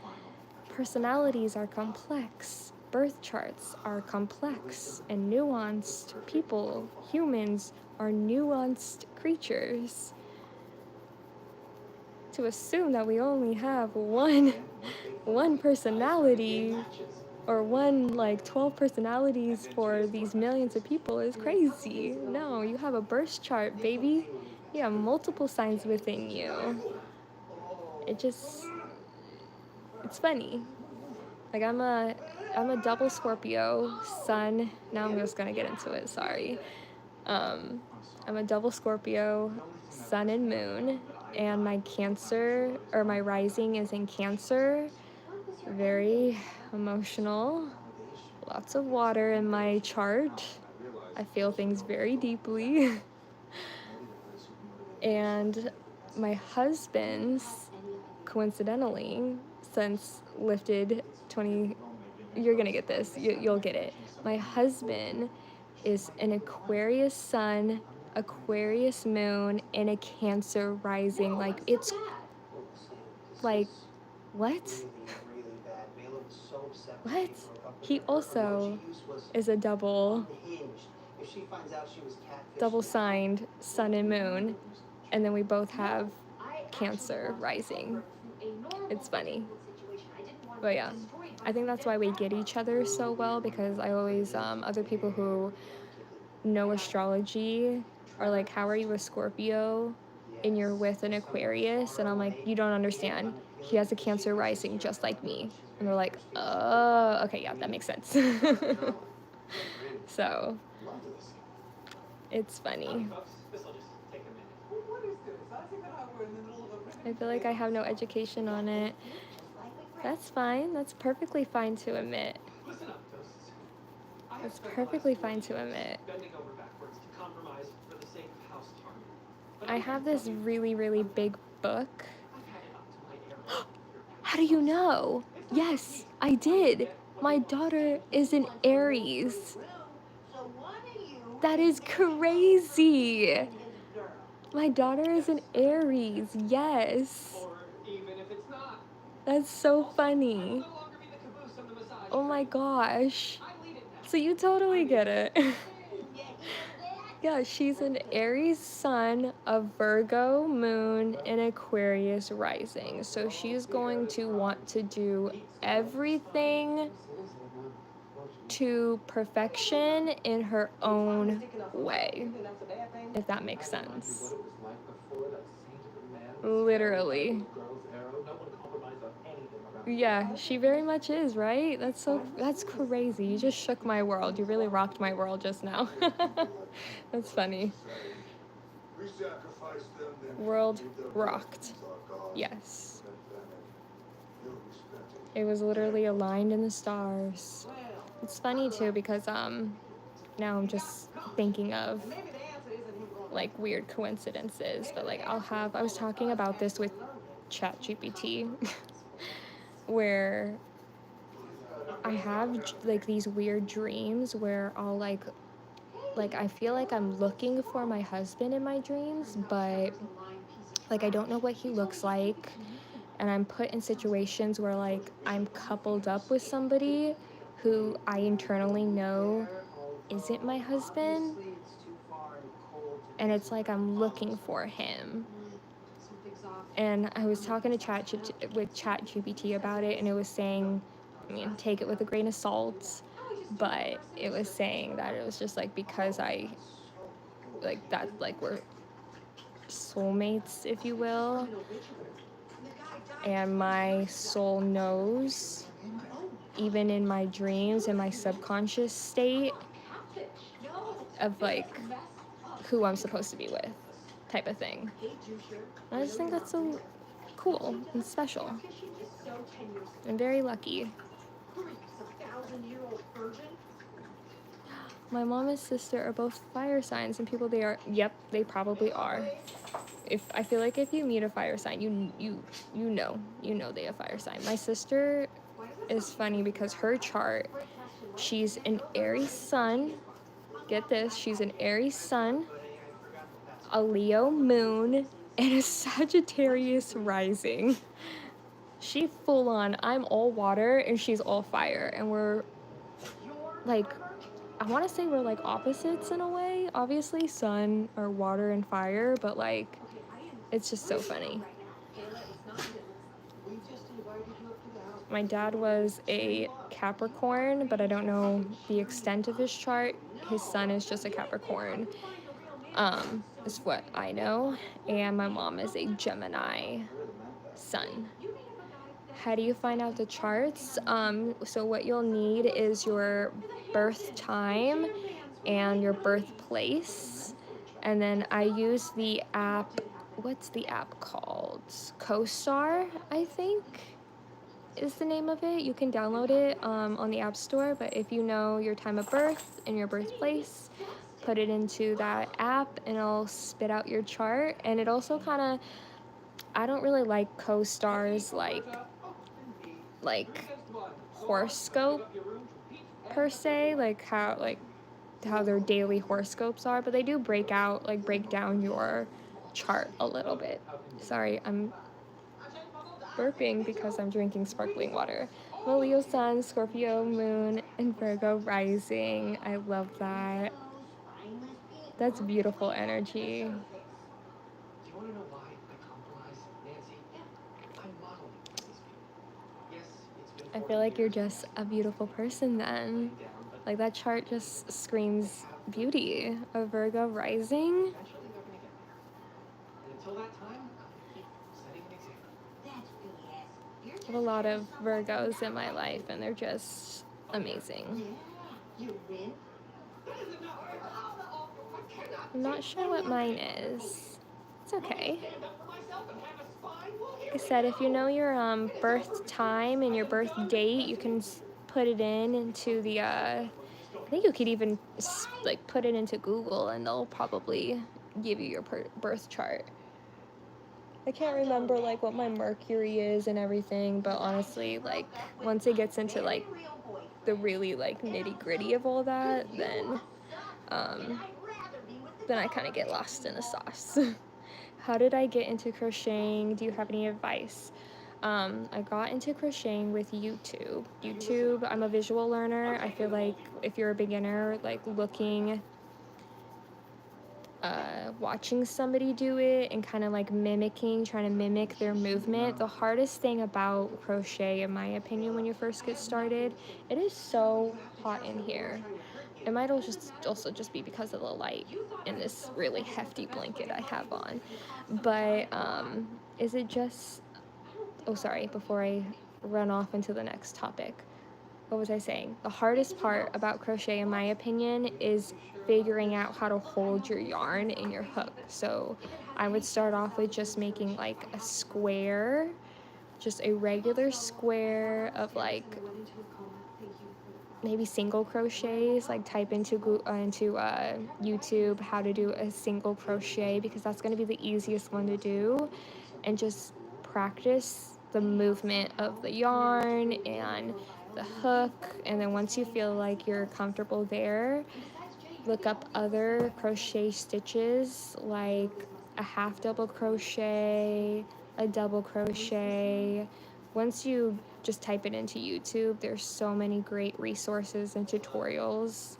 Personalities are complex. Birth charts are complex and nuanced. People, humans, are nuanced creatures. To assume that we only have one personality or one, like, 12 personalities for these millions of people is crazy. No, you have a birth chart, baby. You have multiple signs within you. It's funny. Like, I'm a double Scorpio sun. Now I'm just gonna get into it, sorry. I'm a double Scorpio sun and moon, and my Cancer, or my rising, is in Cancer. Very emotional. Lots of water in my chart. I feel things very deeply. And my husband's, coincidentally, since lifted 20, you're gonna get this, you'll get it. My husband is an Aquarius sun, Aquarius moon, and a Cancer rising. Like, it's like, what? Really bad. Bela was so upset when What? she broke up with He her. also Her word she used was is a double unhinged. If she finds out she was catfished, double signed sun and moon, and then we both have Cancer rising. It's funny. But yeah, I think that's why we get each other so well, because I always, other people who know astrology are like, how are you a Scorpio and you're with an Aquarius? And I'm like, you don't understand. He has a Cancer rising just like me. And they're like, oh, okay, yeah, that makes sense. So, it's funny. This'll just take a minute. What is this? I think that we're in the middle of a I feel like I have no education on it. That's fine. That's perfectly fine to admit. Listen up, ghosts. I have It's spent the perfectly last 4 fine to years admit. bending over backwards to compromise for the sake of House Target. But I I'm have gonna this tell you, really, really big book. I've had it up to my ear. How do you know? Yes, I did. My daughter is an Aries. So one of you That is crazy. My daughter is an Aries. Yes. Or even if it's not, That's so I funny. will no longer be the caboose of the massage. Oh my gosh. I lead it now. So you totally get it. you hear that? Yeah, she's an Aries sun, a Virgo moon, and Aquarius rising. So she's going to want to do everything to perfection in her own way, if that makes sense. Literally. Yeah, she very much is, right? That's crazy. You just shook my world. You really rocked my world just now. That's funny. We sacrifice them, then World give them rocked. blessings, our God. Yes. You'll respect it. It was literally aligned in the stars. It's funny too because now I'm just thinking of like weird coincidences, but like I was talking about this with ChatGPT where I have like these weird dreams where I'll like I feel like I'm looking for my husband in my dreams, but like I don't know what he looks like, and I'm put in situations where like I'm coupled up with somebody who I internally know isn't my husband, and it's like I'm looking for him. Something's off. And I was talking to ChatGPT about it, and it was saying, I mean, take it with a grain of salt, but it was saying that it was just like because I like that, like we're soulmates, if you will, and my soul knows, even in my dreams, in my subconscious state, of like who I'm supposed to be with, type of thing. And I just think that's so cool and special. I'm very lucky. My mom and sister are both fire signs, and people they are. Yep, they probably are. If I feel like if you meet a fire sign, you know they a fire sign. My sister is funny because her chart, she's an Aries sun. Get this, she's an Aries sun, a Leo moon, and a Sagittarius rising. She full on, I'm all water and she's all fire, and we're like, I want to say we're like opposites in a way, obviously sun or water and fire, but like it's just so funny. My dad was a Capricorn, but I don't know the extent of his chart. His sun is just a Capricorn, is what I know, and my mom is a Gemini sun. How do you find out the charts? So what you'll need is your birth time and your birthplace, and then I use the app. What's the app called? CoStar, I think, is the name of it. You can download it on the App Store, but if you know your time of birth and your birthplace, put it into that app and it'll spit out your chart. And it also kind of, I don't really like CoStar's like horoscope per se, like how their daily horoscopes are, but they do break down your chart a little bit. Sorry, I'm burping because I'm drinking sparkling water. I'm a Leo sun, Scorpio moon, and Virgo rising. I love that. That's beautiful energy. Do you want to know why I compromise, Nancy? I'm modeling for these people. Yes, it's been I 40 feel like you're years. just a beautiful person then. Like that chart just screams beauty. A Virgo rising. Eventually they're gonna get there. And until that time, I'm gonna keep setting an example. I have a lot of Virgos in my life, and they're just amazing. I'm not sure what mine is. It's okay. Like I said, if you know your birth time and your birth date, you can put it into the. I think you could even like put it into Google, and they'll probably give you your birth chart. I can't remember like what my Mercury is and everything, but honestly, like once it gets into like the really like nitty gritty of all that, then I kind of get lost in the sauce. How did I get into crocheting? Do you have any advice? I got into crocheting with YouTube. I'm a visual learner. I feel like if you're a beginner, like watching somebody do it and kind of like trying to mimic their movement. The hardest thing about crochet, in my opinion, when you first get started, it is so hot in here. It might also just be because of the light in this really hefty blanket I have on. But is it just... Oh, sorry, before I run off into the next topic. What was I saying? The hardest part about crochet, in my opinion, is figuring out how to hold your yarn in your hook. So I would start off with just making like a square, just a regular square of like maybe single crochets. Like type into YouTube how to do a single crochet, because that's going to be the easiest one to do, and just practice the movement of the yarn and the hook. And then once you feel like you're comfortable there, look up other crochet stitches, like a half double crochet, a double crochet. Once you just type it into YouTube, there's so many great resources and tutorials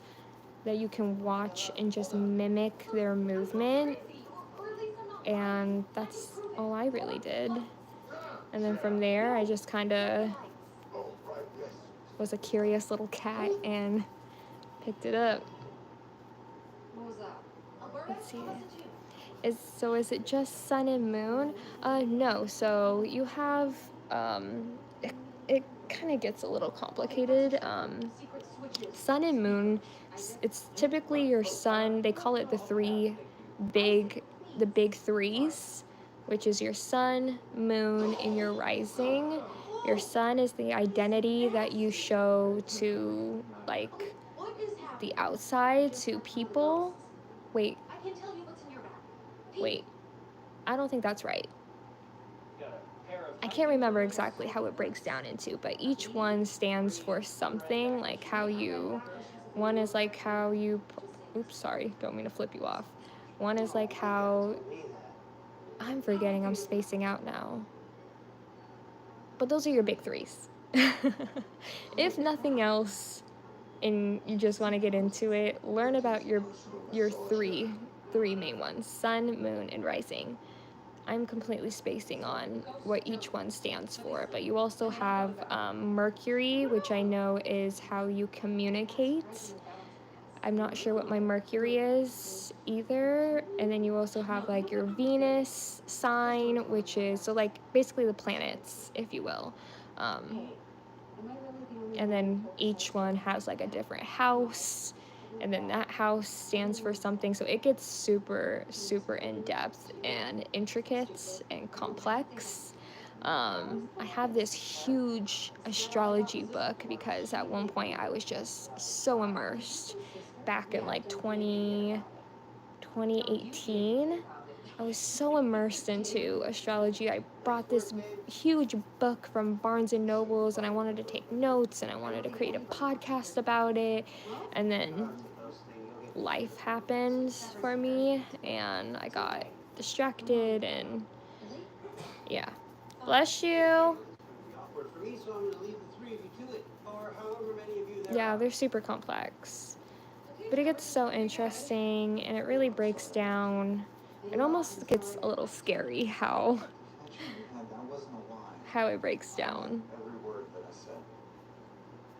that you can watch and just mimic their movement. And that's all I really did. And then from there, I just kind of was a curious little cat and picked it up. Let's see. Is it just sun and moon? No. So you have it kind of gets a little complicated. Sun and moon, it's typically your sun. They call it the big threes, which is your sun, moon, and your rising. Your sun is the identity that you show to like the outside, to people. Wait, I don't think that's right. I can't remember exactly how it breaks down into, but each one stands for something, like one is like how you, oops, sorry, don't mean to flip you off. One is like how, I'm forgetting, I'm spacing out now. But those are your big threes. If nothing else, and you just want to get into it, learn about your three main ones: sun, moon, and rising. I'm completely spacing on what each one stands for, but you also have Mercury, which I know is how you communicate. I'm not sure what my Mercury is either. And then you also have like your Venus sign, which is, so like basically the planets, if you will. And then each one has like a different house, and then that house stands for something. So it gets super, super in-depth and intricate and complex. I have this huge astrology book because at one point I was just so immersed back in like 2018. I was so immersed into astrology. I brought this huge book from Barnes and Nobles, and I wanted to take notes, and I wanted to create a podcast about it. And then life happened for me, and I got distracted, and yeah. Bless you. Yeah, they're super complex. But it gets so interesting, and it really breaks down. It almost gets a little scary how it breaks down. Every word that I said.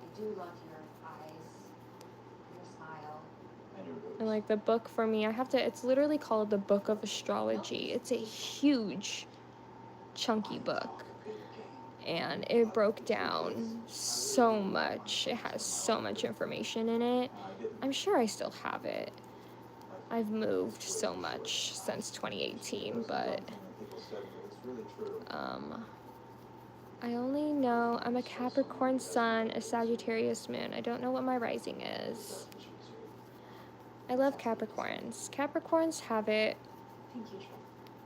I do love your eyes, your smile. And your boobs. And like the book for me, it's literally called the Book of Astrology. It's a huge, chunky book. And it broke down so much. It has so much information in it. I'm sure I still have it. I've moved so much since 2018, but I only know I'm a Capricorn sun, a Sagittarius moon. I don't know what my rising is. I love Capricorns. Capricorns have it.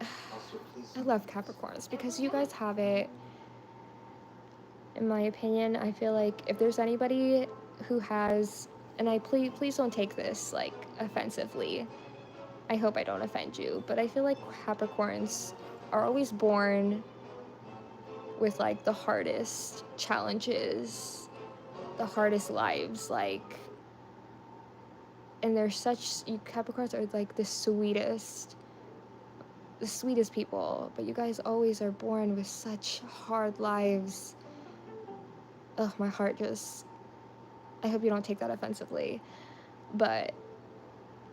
I love Capricorns because you guys have it. In my opinion, I feel like if there's anybody who has, and please don't take this like offensively. I hope I don't offend you, but I feel like Capricorns are always born with like the hardest challenges, the hardest lives, like, and they're Capricorns are like the sweetest people, but you guys always are born with such hard lives. Ugh, my heart just, I hope you don't take that offensively, but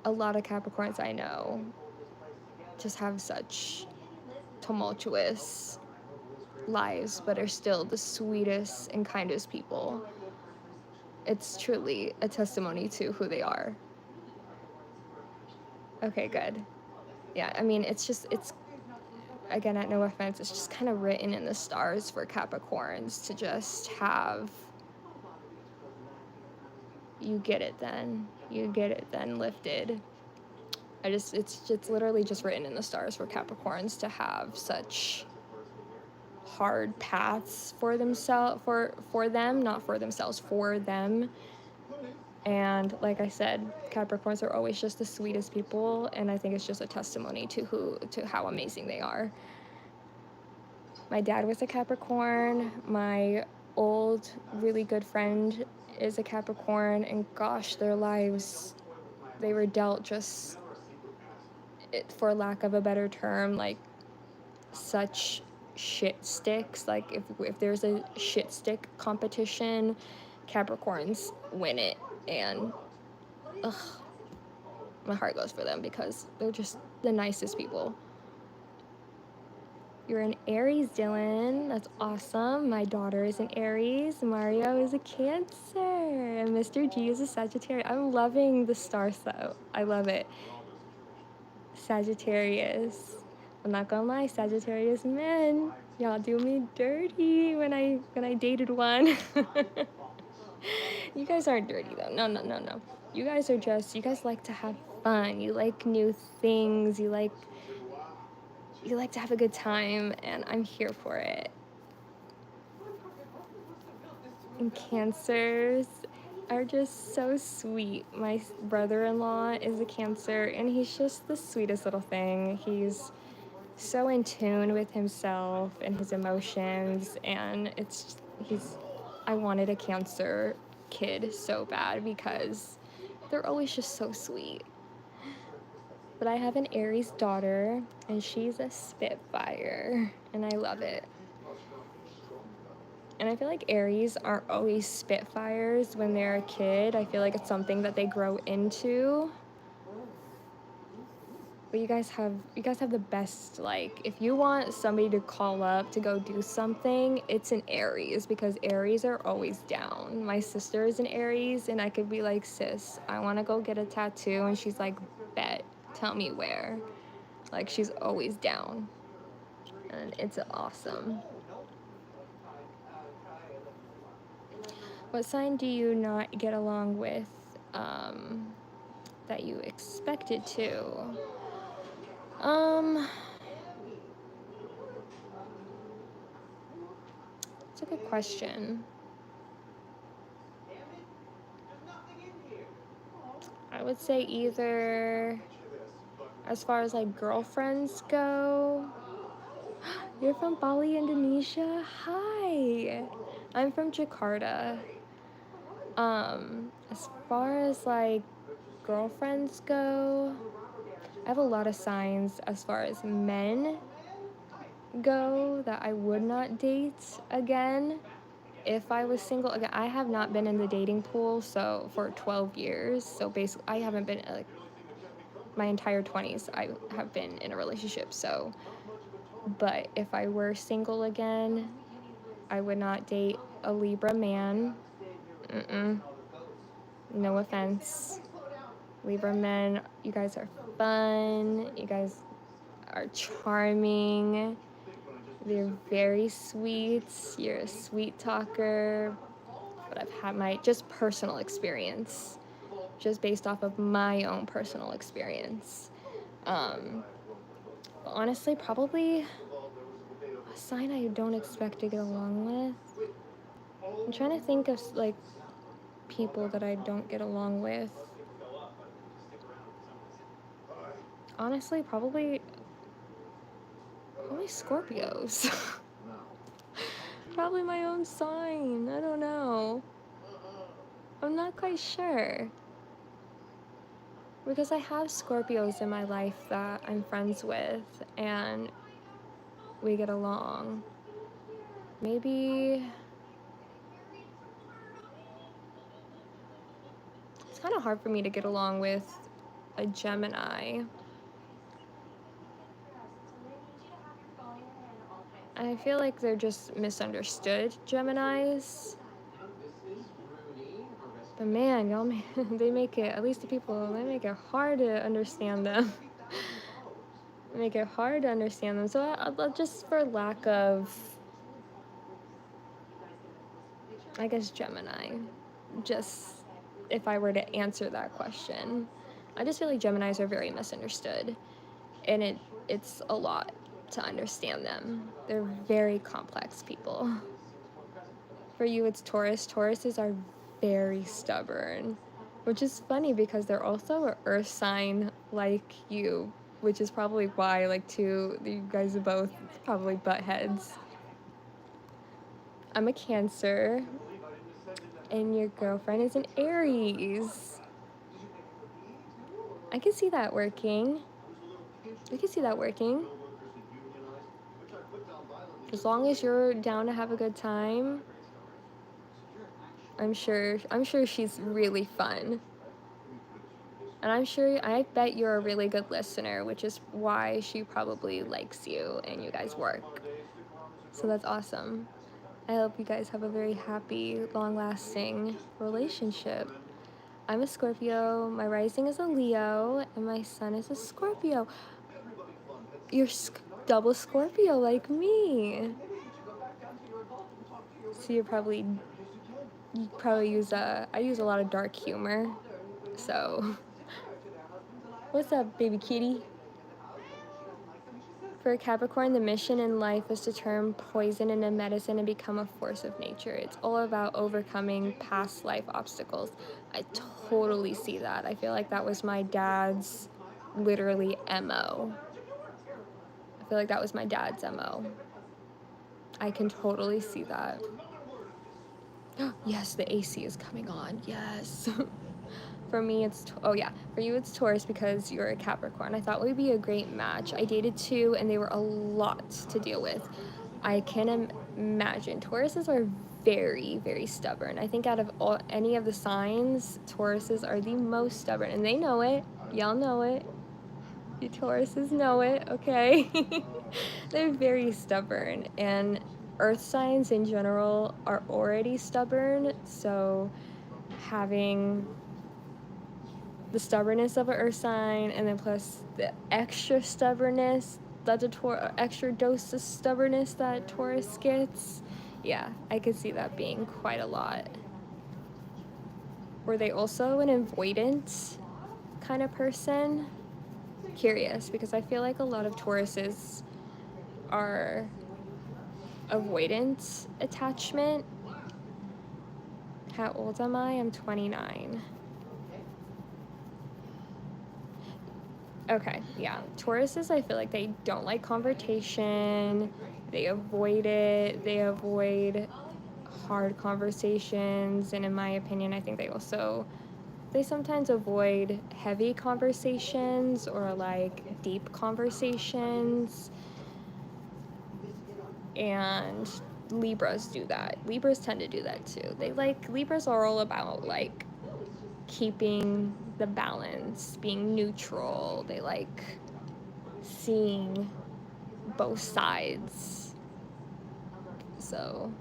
a lot of Capricorns I know just have such tumultuous lives, but are still the sweetest and kindest people. It's truly a testimony to who they are. Okay, good. Yeah, I mean, it's again, at no offense, it's just kind of written in the stars for Capricorns to just have, you get it then lifted. It's literally just written in the stars for Capricorns to have such hard paths for themselves, for them, not for themselves, for them. And like I said, Capricorns are always just the sweetest people, and I think it's just a testimony to how amazing they are. My dad was a Capricorn. My old, really good friend is a Capricorn, and gosh, their lives, they were dealt just, for lack of a better term, like such shit sticks. Like if there's a shit stick competition, Capricorns win it, and ugh, my heart goes for them because they're just the nicest people. You're an Aries, Dylan. That's awesome. My daughter is an Aries. Mario is a Cancer. And Mr. G is a Sagittarius. I'm loving the stars though. I love it. Sagittarius. I'm not gonna lie, Sagittarius men, y'all do me dirty when I dated one. You guys aren't dirty though. No. You guys are just, you guys like to have fun. You like new things. You like to have a good time, and I'm here for it. And Cancers are just so sweet. My brother-in-law is a Cancer, and he's just the sweetest little thing. He's so in tune with himself and his emotions, and I wanted a Cancer kid so bad because they're always just so sweet. But I have an Aries daughter, and she's a Spitfire, and I love it. And I feel like Aries aren't always Spitfires when they're a kid. I feel like it's something that they grow into. But you guys have the best, like, if you want somebody to call up to go do something, it's an Aries, because Aries are always down. My sister is an Aries, and I could be like, sis, I want to go get a tattoo, and she's like, bet, tell me where. Like, she's always down, and it's awesome. What sign do you not get along with that you expected to? It's a good question. I would say either, as far as like girlfriends go. You're from Bali, Indonesia? Hi! I'm from Jakarta. As far as like girlfriends go, I have a lot of signs as far as men go that I would not date again if I was single. Again, I have not been in the dating pool for 12 years. So basically, I haven't been, like, my entire 20s, I have been in a relationship. So, but if I were single again, I would not date a Libra man. No offense. Libra men, you guys are fun. You guys are charming. They're very sweet. You're a sweet talker. But I've had my just personal experience, just based off of my own personal experience. But honestly, probably a sign I don't expect to get along with. I'm trying to think of like people that I don't get along with. Honestly, probably Scorpios. Probably my own sign. I don't know. I'm not quite sure. Because I have Scorpios in my life that I'm friends with, and we get along. Maybe it's kind of hard for me to get along with a Gemini. I feel like they're just misunderstood, Geminis. But man, y'all, they make it, at least the people, they make it hard to understand them. They make it hard to understand them. So I'll just, for lack of, I guess, Gemini, just if I were to answer that question. I just feel like Geminis are very misunderstood, and it's a lot to understand them. They're very complex people. For you, it's Taurus. Tauruses are very stubborn, which is funny because they're also an earth sign like you, which is probably why, like, you guys are both probably butt heads. I'm a Cancer, and your girlfriend is an Aries. I can see that working. I can see that working. As long as you're down to have a good time, I'm sure she's really fun. And I bet you're a really good listener, which is why she probably likes you and you guys work. So that's awesome. I hope you guys have a very happy, long-lasting relationship. I'm a Scorpio, my rising is a Leo, and my sun is a Scorpio. You're double Scorpio like me. So you probably use I use a lot of dark humor. So what's up, baby kitty? For a Capricorn, the mission in life is to turn poison into medicine and become a force of nature. It's all about overcoming past life obstacles. I totally see that. I feel like that was my dad's literally MO. I feel like that was my dad's MO. I can totally see that. Yes, the AC is coming on. Yes. For me, for you, it's Taurus because you're a Capricorn. I thought we'd be a great match. I dated two, and they were a lot to deal with. I can imagine. Tauruses are very, very stubborn. I think out of any of the signs, Tauruses are the most stubborn, and they know it. Y'all know it. You Tauruses know it, okay? They're very stubborn, and earth signs in general are already stubborn, so having the stubbornness of an earth sign and then plus the extra stubbornness that extra dose of stubbornness that Taurus gets, yeah, I could see that being quite a lot. Were they also an avoidant kind of person? Curious, because I feel like a lot of Tauruses are avoidant attachment. How old am I? I'm 29. Okay, yeah. Tauruses, I feel like they don't like confrontation. They avoid it. They avoid hard conversations. And in my opinion, I think they sometimes avoid heavy conversations or like deep conversations. And Libras do that. Libras tend to do that too. Libras are all about like keeping the balance, being neutral. They like seeing both sides. So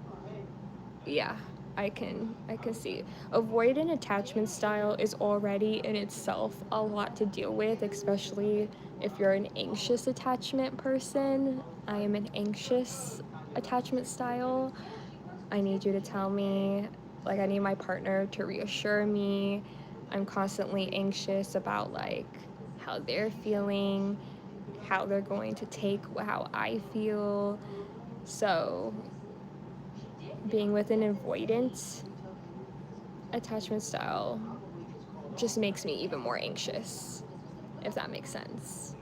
yeah, I can see avoidant attachment style is already in itself a lot to deal with, especially if you're an anxious attachment person. I am an anxious attachment style. I need you to tell me, like, I need my partner to reassure me. I'm constantly anxious about like how they're feeling, how they're going to take how I feel. So being with an avoidant attachment style just makes me even more anxious, if that makes sense.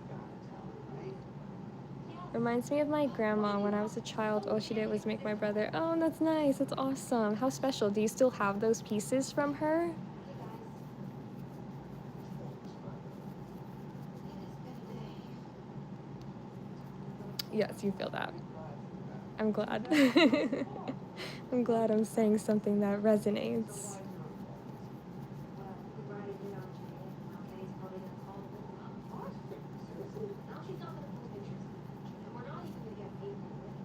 Reminds me of my grandma when I was a child. All she did was make my brother. Oh, that's nice. That's awesome. How special. Do you still have those pieces from her? Yes, you feel that. I'm glad. I'm glad I'm saying something that resonates.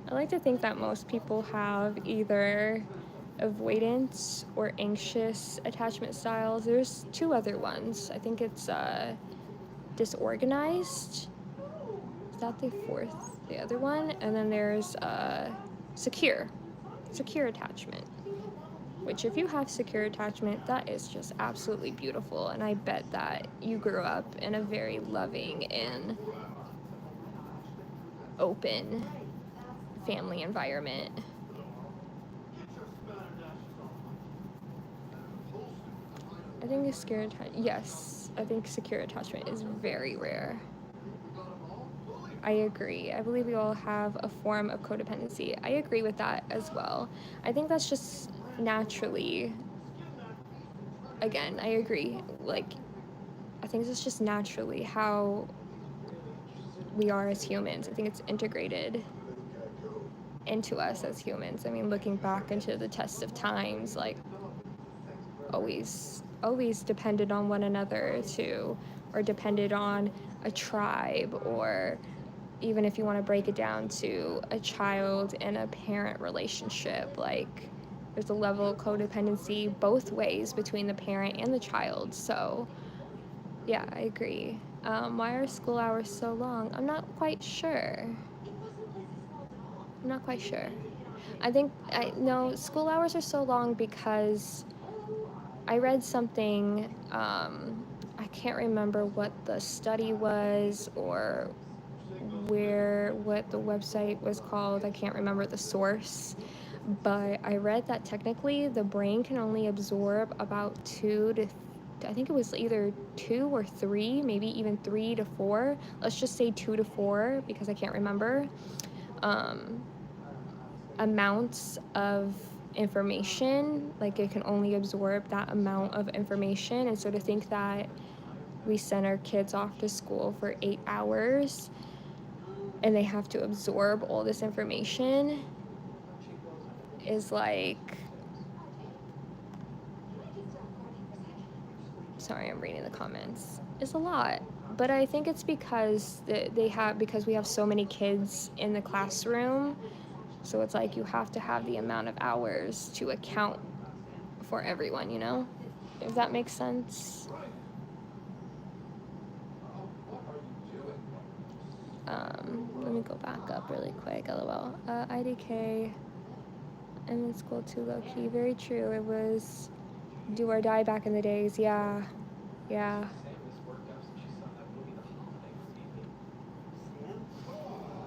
I like to think that most people have either avoidance or anxious attachment styles. There's two other ones. I think it's disorganized. Is that the other one? And then there's secure attachment. Which, if you have secure attachment, that is just absolutely beautiful. And I bet that you grew up in a very loving and open family environment. I think secure attachment is very rare. I agree. I believe we all have a form of codependency. I agree with that as well. I think that's just naturally, again, I agree. Like, I think it's just naturally how we are as humans. I think it's integrated into us as humans. I mean, looking back into the test of times, like, always depended on one another too, or depended on a tribe, or even if you want to break it down to a child and a parent relationship, like there's a level of codependency both ways between the parent and the child. So yeah, I agree. Why are school hours so long? I'm not quite sure. I'm not quite sure. I think I no school hours are so long because I read something, I can't remember what the study was or what the website was called. I can't remember the source. But I read that technically the brain can only absorb about I think it was either 2 or 3, maybe even 3 to 4. Let's just say 2 to 4 because I can't remember. Amounts of information, like it can only absorb that amount of information. And so to think that we send our kids off to school for 8 hours and they have to absorb all this information is like, sorry, I'm reading the comments, it's a lot. But I think it's because because we have so many kids in the classroom. So it's like you have to have the amount of hours to account for everyone, you know? If that makes sense. Let me go back up really quick, lol. IDK, I'm in school too low-key. Very true. It was do or die back in the days. Yeah.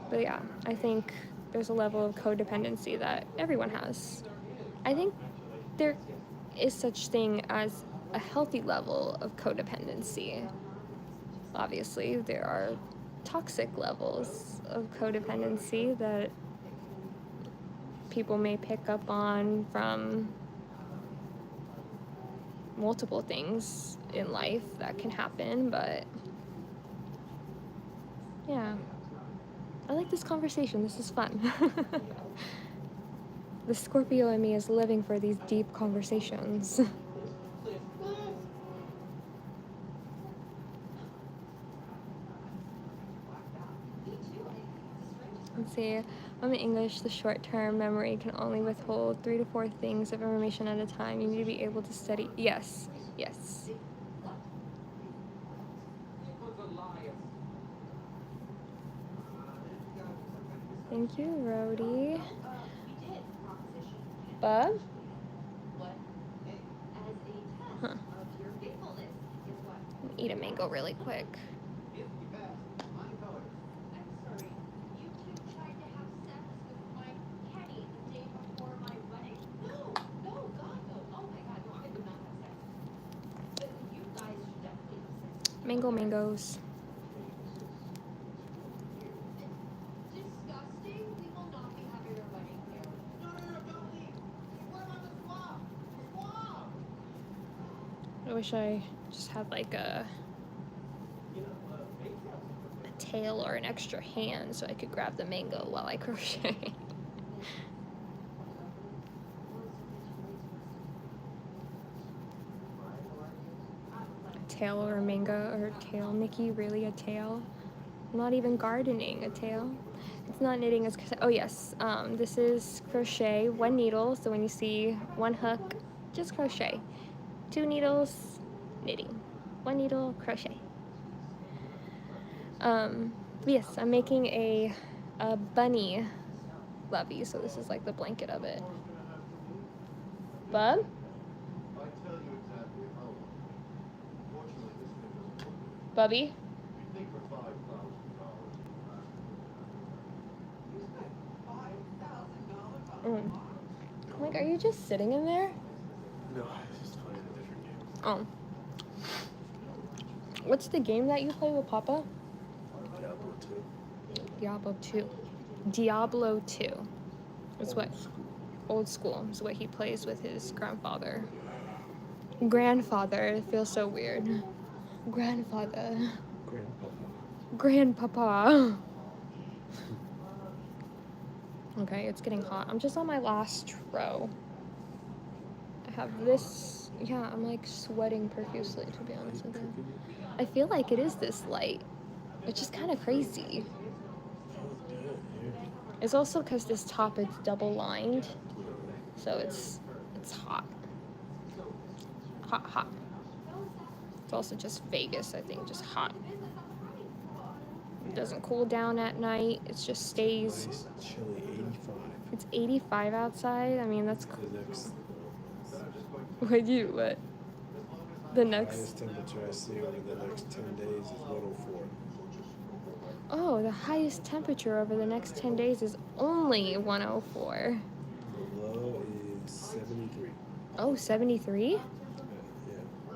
But yeah, I think there's a level of codependency that everyone has. I think there is such thing as a healthy level of codependency. Obviously, there are toxic levels of codependency that people may pick up on from multiple things in life that can happen, but yeah. I like this conversation. This is fun. The Scorpio in me is living for these deep conversations. Let's see. On the English, the short-term memory can only withhold 3 to 4 things of information at a time. You need to be able to study. Yes. Thank you, Rhodey. Bub? Huh. Eat a mango really quick. Mangoes. I wish I just had like a tail or an extra hand so I could grab the mango while I crochet. A tail or a mango or a tail. Nikki, really a tail? I'm not even gardening. A tail? It's not knitting. It's oh yes. This is crochet. 1 needle. So when you see 1 hook, just crochet. 2 needles, knitting. 1 needle, crochet. Yes, I'm making a bunny lovey, so this is like the blanket of it. Bub? Bubby? Like, are you just sitting in there? No, I was just playing a different game. Oh. What's the game that you play with Papa? Diablo 2. Diablo 2. Diablo 2 is what old school is what he plays with his grandfather. Grandfather, it feels so weird. Grandfather. Grandpapa. Okay, it's getting hot. I'm just on my last row. I have this. Yeah, I'm like sweating profusely, to be honest with you. I feel like it is this light, which is kind of crazy. It's also because this top is double lined, so it's hot. Hot. It's also just Vegas, I think, just hot. It doesn't cool down at night. It just stays. Nice, chilly 85. It's 85 outside. I mean, that's cool. The next, What? The next. highest temperature I see over the next 10 days is 104. Oh, the highest temperature over the next 10 days is only 104. The low is 73. Oh, 73? Yeah.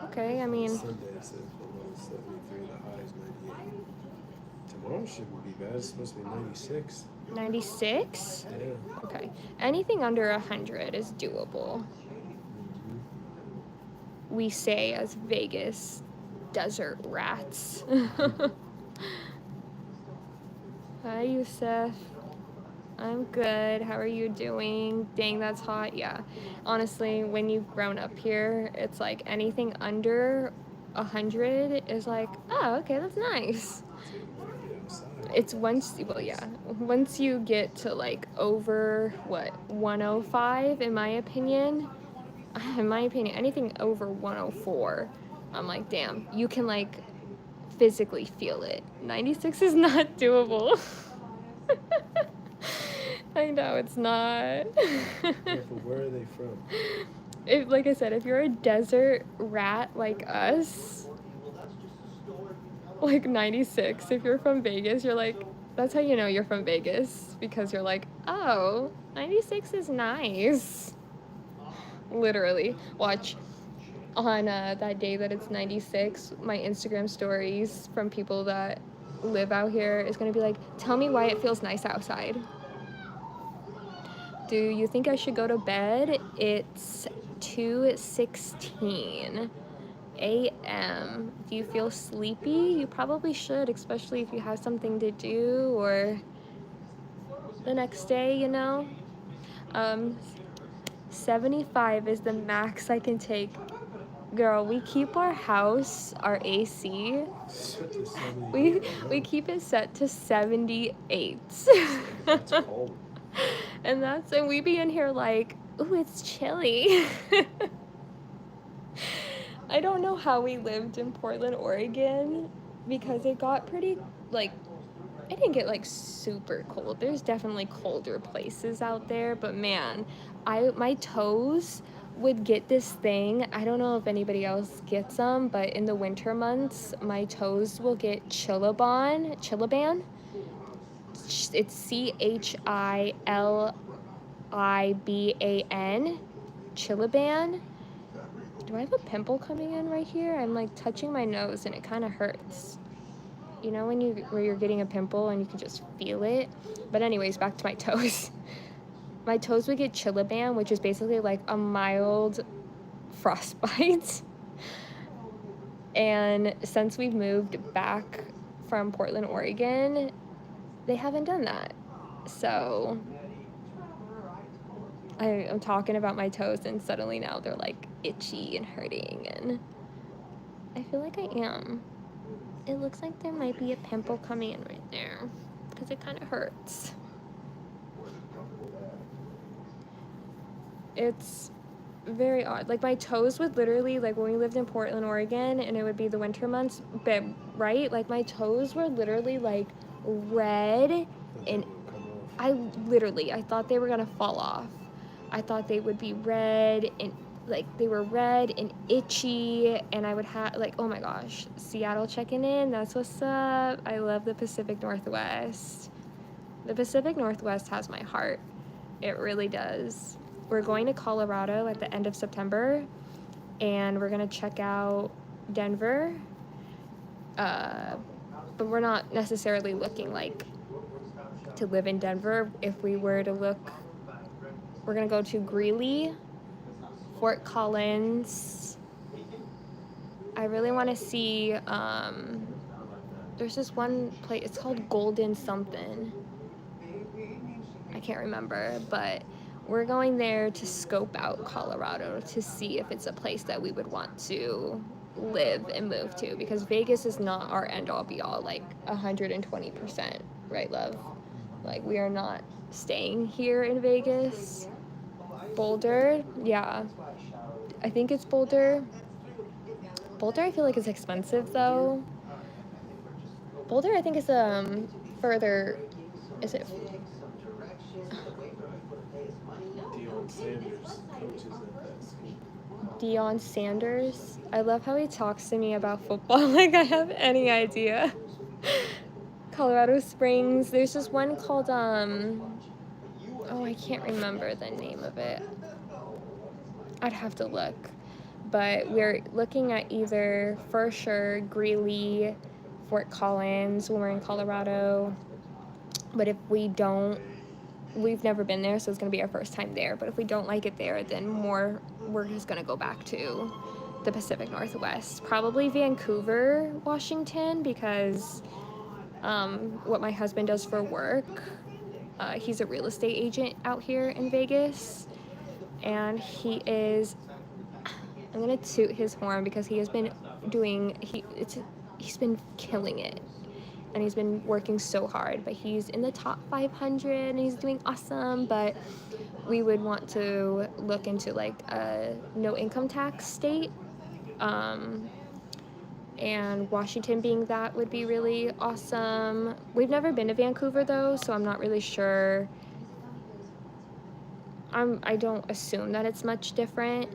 Okay, I mean, Sunday it says below 73, the high is 98. Tomorrow shouldn't be bad. It's supposed to be 96. 96? Yeah. Okay. Anything under 100 is doable. We say as Vegas desert rats. Hi, Yusef. I'm good. How are you doing? Dang, that's hot. Yeah. Honestly, when you've grown up here, it's like anything under 100 is like, oh, okay, that's nice. It's once you get to like over 105, in my opinion, anything over 104, I'm like, damn, you can like physically feel it. 96 is not doable. I know it's not. Yeah, but where are they from? Like I said, if you're a desert rat like us, like 96, if you're from Vegas, you're like, that's how you know you're from Vegas, because you're like, oh, 96 is nice. Literally. Watch, on that day that it's 96, my Instagram stories from people that live out here is going to be like, tell me why it feels nice outside. Do you think I should go to bed? It's 2:16 a.m. Do you feel sleepy? You probably should, especially if you have something to do or the next day, you know? 75 is the max I can take. Girl, we keep our house, our AC, we keep it set to 78. That's cold. And we be in here like, ooh, it's chilly. I don't know how we lived in Portland, Oregon, because it got pretty, like, it didn't get like super cold. There's definitely colder places out there, but man, my toes would get this thing. I don't know if anybody else gets them, but in the winter months, my toes will get Chilaban. It's Chiliban. Chilaban. Do I have a pimple coming in right here? I'm like touching my nose and it kind of hurts. You know where you're getting a pimple and you can just feel it? But anyways, back to my toes. My toes would get Chilaban, which is basically like a mild frostbite. And since we've moved back from Portland, Oregon, they haven't done that. So I'm talking about my toes and suddenly now they're like itchy and hurting, and I feel like I am. It looks like there might be a pimple coming in right there because it kind of hurts. It's very odd. Like my toes would literally, like when we lived in Portland, Oregon, and it would be the winter months, but right, like my toes were literally like red, and I thought they were gonna fall off. I thought they would be red, and like they were red and itchy, and I would have like, oh my gosh, Seattle checking in, that's what's up. I love the Pacific Northwest. The Pacific Northwest has my heart. It really does. We're going to Colorado at the end of September, and we're gonna check out Denver, but we're not necessarily looking like to live in Denver, if we were to look, we're gonna go to Greeley, Fort Collins. I really want to see, there's this one place, it's called Golden something. I can't remember, but we're going there to scope out Colorado to see if it's a place that we would want to live and move to, because Vegas is not our end all be all, like 120%, right, love? Like, we are not staying here in Vegas. Boulder, yeah, I think it's Boulder. Boulder, I feel like is expensive though. Boulder, I think is further. Is it? Deion Sanders coaches at that school. Deion Sanders. I love how he talks to me about football like I have any idea. Colorado Springs. There's this one called oh, I can't remember the name of it. I'd have to look. But we're looking at either for sure Greeley, Fort Collins when we're in Colorado. But if we don't, we've never been there, so it's going to be our first time there. But if we don't like it there, then we're just going to go back to the Pacific Northwest. Probably Vancouver, Washington, because what my husband does for work, he's a real estate agent out here in Vegas. And he is, I'm going to toot his horn because he has been doing, he's been killing it. And he's been working so hard, but he's in the top 500 and he's doing awesome. But we would want to look into like a no income tax state, and Washington being that would be really awesome. We've never been to Vancouver though, so I'm not really sure. I don't assume that it's much different,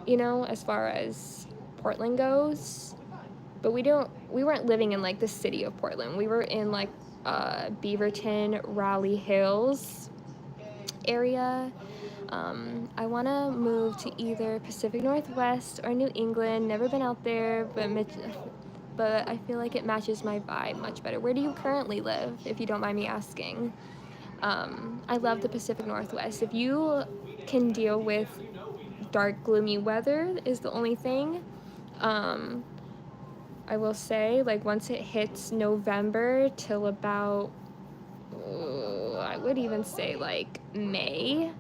you know, as far as Portland goes. But we weren't living in like the city of Portland. We were in like Beaverton, Raleigh Hills area. I want to move to either Pacific Northwest or New England. Never been out there, but I feel like it matches my vibe much better. Where do you currently live, if you don't mind me asking? I love the Pacific Northwest. If you can deal with dark, gloomy weather is the only thing. I will say, like, once it hits November till about, I would even say, like, May,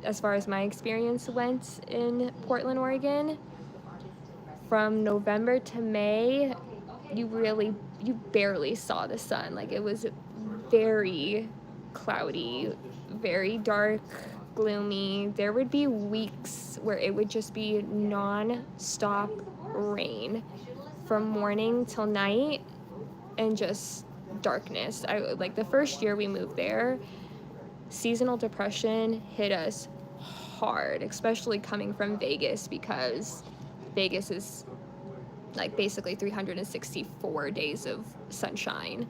as far as my experience went in Portland, Oregon, from November to May, you barely saw the sun. Like, it was very cloudy, very dark, gloomy. There would be weeks where it would just be non-stop rain from morning till night and just darkness. Like the first year we moved there, seasonal depression hit us hard, especially coming from Vegas, because Vegas is like basically 364 days of sunshine,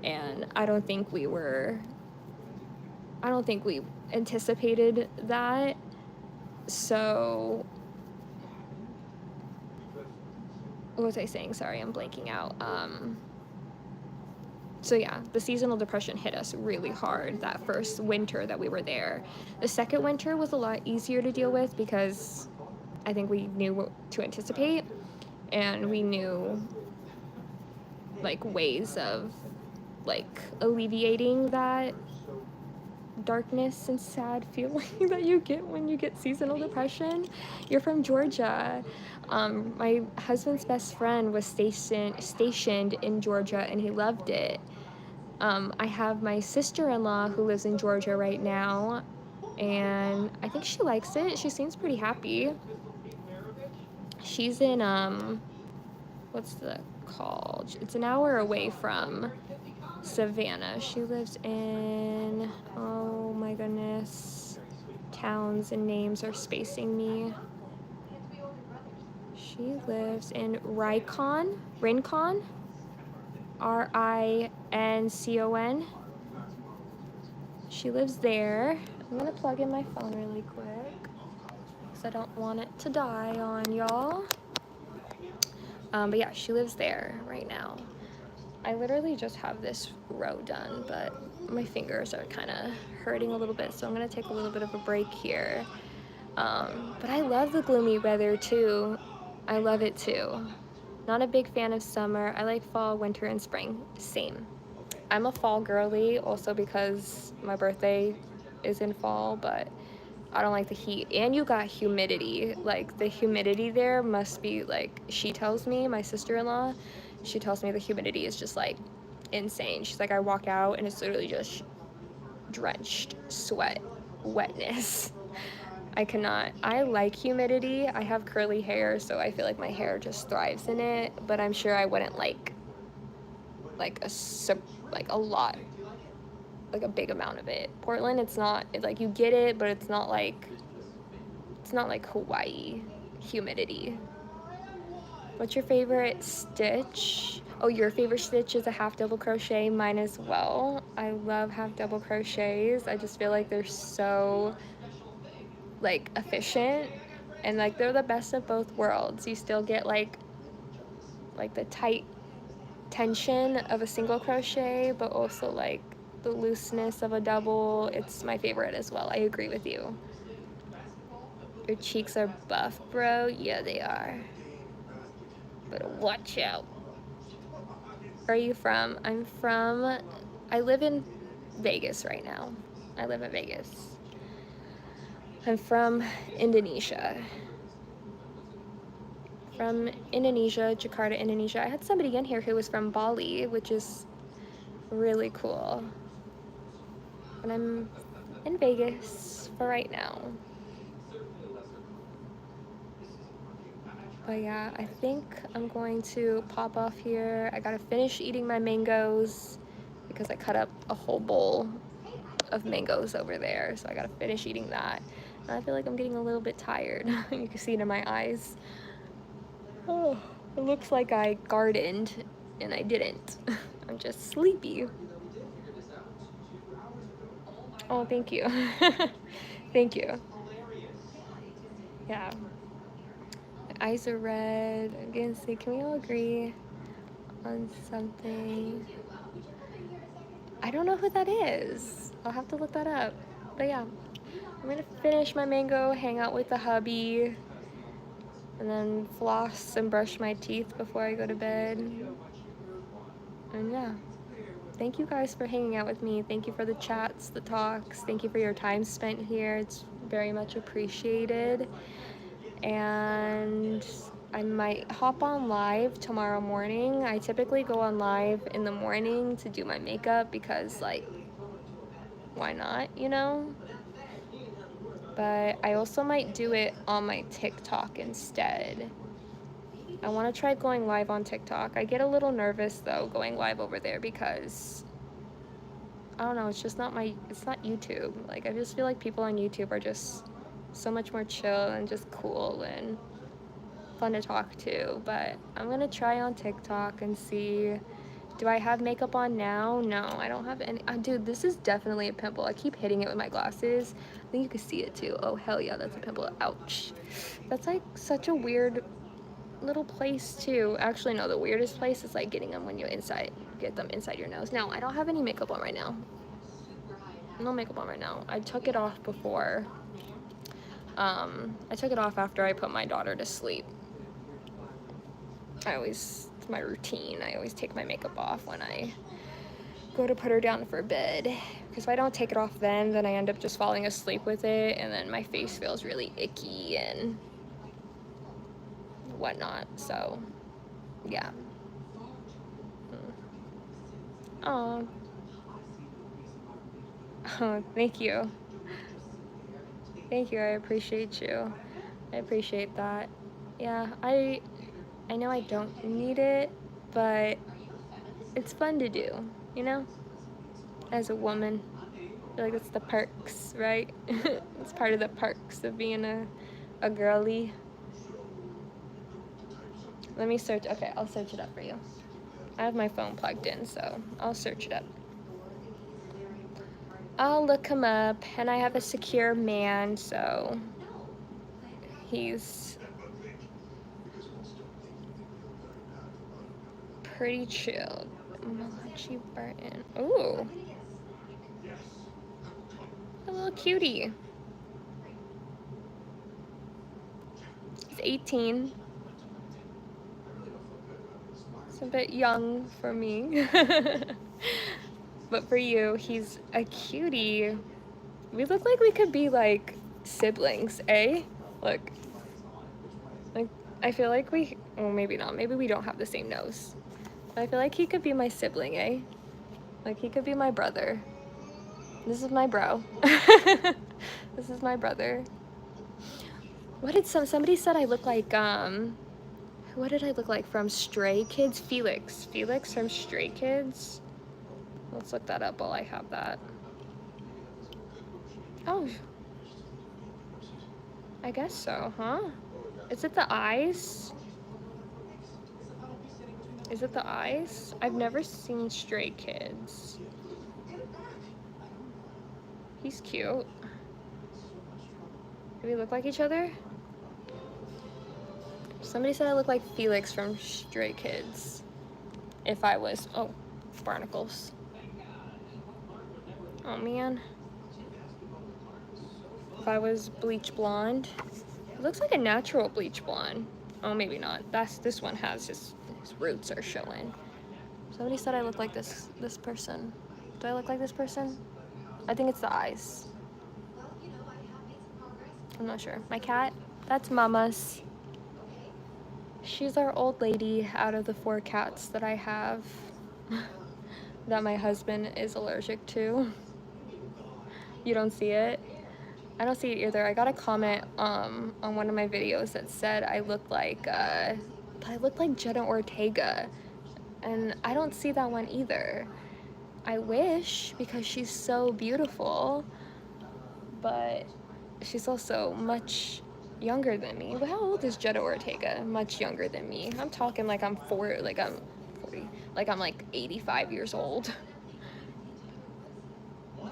and I don't think we anticipated that. So what was I saying? Sorry, I'm blanking out. So yeah, the seasonal depression hit us really hard that first winter that we were there. The second winter was a lot easier to deal with because I think we knew what to anticipate, and we knew like ways of like alleviating that darkness and sad feeling that you get when you get seasonal depression. You're from Georgia. My husband's best friend was stationed in Georgia, and he loved it. I have my sister-in-law who lives in Georgia right now, and I think she likes it. She seems pretty happy. She's in what's the called? It's an hour away from Savannah. She lives in, oh my goodness, towns and names are spacing me. She lives in Rincon, Rincon. She lives there. I'm gonna plug in my phone really quick because I don't want it to die on y'all. But yeah, she lives there right now. I literally just have this row done, but my fingers are kind of hurting a little bit, so I'm gonna take a little bit of a break here. But I love the gloomy weather too. I love it too. Not a big fan of summer. I like fall, winter, and spring. Same. I'm a fall girly also because my birthday is in fall, but I don't like the heat. And you got humidity. Like, the humidity there must be, like, she tells me, my sister-in-law, she tells me the humidity is just, like, insane. She's like, I walk out and it's literally just drenched sweat, wetness. I cannot. I like humidity. I have curly hair, so I feel like my hair just thrives in it, but I'm sure I wouldn't like a lot, like a big amount of it. Portland, it's not, like, you get it, but it's not like Hawaii humidity. What's your favorite stitch? Oh, your favorite stitch is a half double crochet. Mine as well. I love half double crochets. I just feel like they're so, like, efficient, and like they're the best of both worlds. You still get like the tight tension of a single crochet, but also like the looseness of a double. It's my favorite as well. I agree with you. Your cheeks are buff, bro. Yeah, they are. But watch out. Where are you from? I live in Vegas right now. I live in Vegas. I'm from Indonesia. From Indonesia, Jakarta, Indonesia. I had somebody in here who was from Bali, which is really cool. And I'm in Vegas for right now. But yeah, I think I'm going to pop off here. I gotta finish eating my mangoes because I cut up a whole bowl of mangoes over there. So I gotta finish eating that. And I feel like I'm getting a little bit tired. You can see it in my eyes. Oh, it looks like I gardened and I didn't. I'm just sleepy. Oh, thank you. Thank you. Yeah. My eyes are red. I'm gonna say, can we all agree on something? I don't know who that is. I'll have to look that up. But yeah, I'm gonna finish my mango, hang out with the hubby, and then floss and brush my teeth before I go to bed. And yeah. Thank you guys for hanging out with me. Thank you for the chats, the talks. Thank you for your time spent here. It's very much appreciated. And I might hop on live tomorrow morning. I typically go on live in the morning to do my makeup because, like, why not, you know? But I also might do it on my TikTok instead. I want to try going live on TikTok. I get a little nervous though going live over there because I don't know, it's just not it's not YouTube. Like, I just feel like people on YouTube are just so much more chill and just cool and fun to talk to. But I'm gonna try on TikTok and see. Do I have makeup on now? No, I don't have any. Dude, this is definitely a pimple. I keep hitting it with my glasses. I think you can see it too. Oh, hell yeah, that's a pimple. Ouch. That's like such a weird little place too. Actually, no, the weirdest place is like getting them when you get them inside your nose. No, I don't have any makeup on right now. No makeup on right now. I took it off before. I took it off after I put my daughter to sleep. It's my routine. I always take my makeup off when I go to put her down for bed. Because if I don't take it off then I end up just falling asleep with it, and then my face feels really icky and whatnot. So, yeah. Oh, thank you. Thank you. I appreciate you. I appreciate that. Yeah, I know I don't need it, but it's fun to do, you know? As a woman. I feel like it's the perks, right? It's part of the perks of being a girly. Let me search. Okay, I'll search it up for you. I have my phone plugged in, so I'll search it up. I'll look him up, and I have a secure man, so he's pretty chill. Malachi Burton. Ooh, a little cutie. He's 18. It's a bit young for me. But for you, he's a cutie. We look like we could be like siblings, eh? Look. Like, I feel like we, well, maybe not. Maybe we don't have the same nose. But I feel like he could be my sibling, eh? Like, he could be my brother. This is my bro. This is my brother. What did somebody said I look like, what did I look like from Stray Kids? Felix. Felix from Stray Kids? Let's look that up while I have that. Oh. I guess so, huh? Is it the eyes? Is it the eyes? I've never seen Stray Kids. He's cute. Do we look like each other? Somebody said I look like Felix from Stray Kids. If I was, oh, barnacles. Oh man. If I was bleach blonde. It looks like a natural bleach blonde. Oh, maybe not. This one has his roots are showing. Somebody said I look like this person. Do I look like this person? I think it's the eyes. I'm not sure. My cat, that's Mama's. She's our old lady out of the 4 cats that I have that my husband is allergic to. You don't see it? I don't see it either. I got a comment on one of my videos that said I look like Jenna Ortega, and I don't see that one either. I wish, because she's so beautiful, but she's also much younger than me. Well, how old is Jenna Ortega? Much younger than me. I'm talking like I'm 40, like I'm 40, like I'm like 85 years old.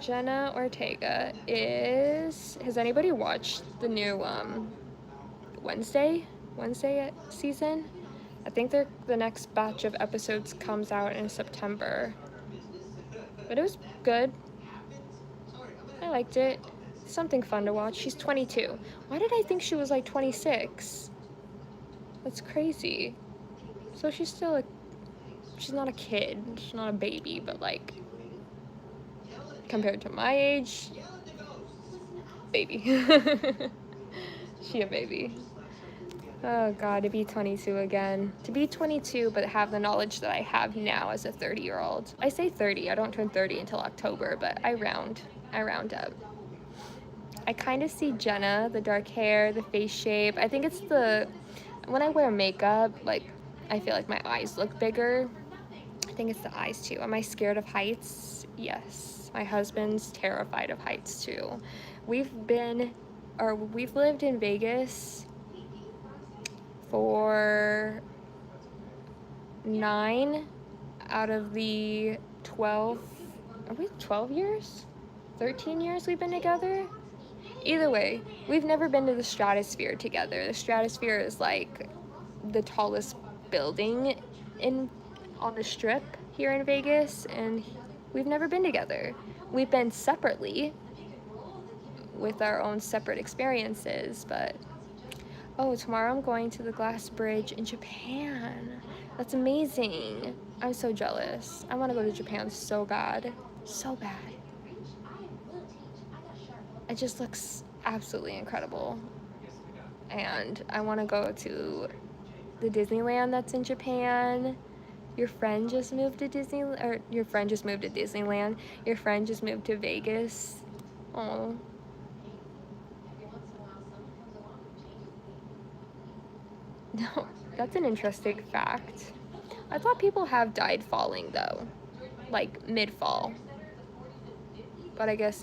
Jenna Ortega is, has anybody watched the new Wednesday season? I think the next batch of episodes comes out in September. But it was good. I liked it. Something fun to watch. She's 22. Why did I think she was like 26? That's crazy. So she's still she's not a kid. She's not a baby, but like, compared to my age, baby. She a baby. Oh God, to be 22 again. To be 22, but have the knowledge that I have now as a 30-year-old. I say 30, I don't turn 30 until October, but I round up. I kind of see Jenna, the dark hair, the face shape. I think it's when I wear makeup, like, I feel like my eyes look bigger. I think it's the eyes too. Am I scared of heights? Yes. My husband's terrified of heights too. We've lived in Vegas for 9 out of the 12, are we 12 years? 13 years we've been together? Either way, we've never been to the Stratosphere together. The Stratosphere is like the tallest building on the Strip here in Vegas, and we've never been together. We've been separately with our own separate experiences, but oh, tomorrow I'm going to the Glass Bridge in Japan. That's amazing. I'm so jealous. I want to go to Japan so bad. So bad. It just looks absolutely incredible. And I want to go to the Disneyland that's in Japan. Your friend just moved to Disneyland. Your friend just moved to Vegas. Oh. No, that's an interesting fact. I thought people have died falling though, like mid-fall. But I guess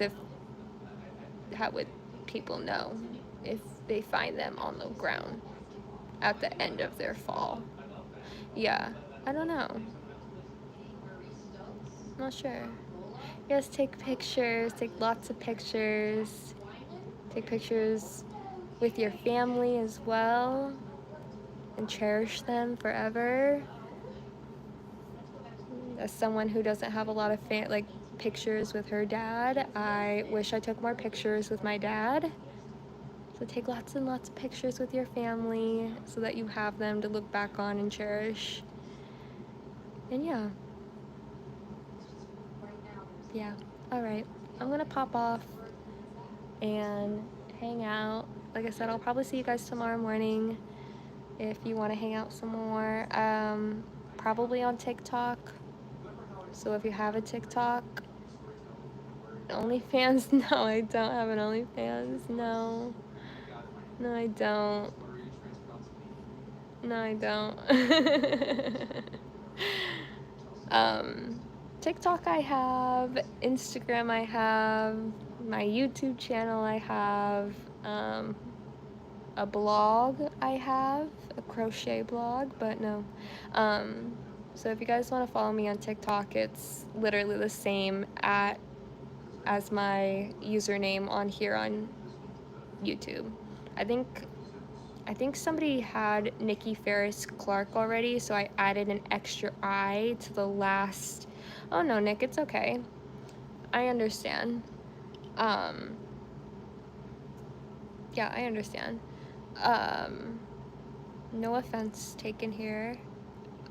how would people know if they find them on the ground at the end of their fall? Yeah, I don't know. Not sure. Yes, take pictures, take lots of pictures. Take pictures with your family as well, and cherish them forever. As someone who doesn't have a lot of pictures with her dad, I wish I took more pictures with my dad. So take lots and lots of pictures with your family so that you have them to look back on and cherish. And yeah. Yeah. All right. I'm gonna pop off and hang out. Like I said, I'll probably see you guys tomorrow morning if you want to hang out some more. Probably on TikTok. So if you have a TikTok, OnlyFans, no, I don't have an OnlyFans. No. No, I don't. No, I don't. TikTok I have, Instagram I have, my YouTube channel I have, a blog I have, a crochet blog, but no. So if you guys want to follow me on TikTok, it's literally the same as my username on here on YouTube. I think somebody had Nikki Ferris Clark already, so I added an extra I to the last. Oh no, Nick, it's okay. I understand. Yeah, I understand. No offense taken here.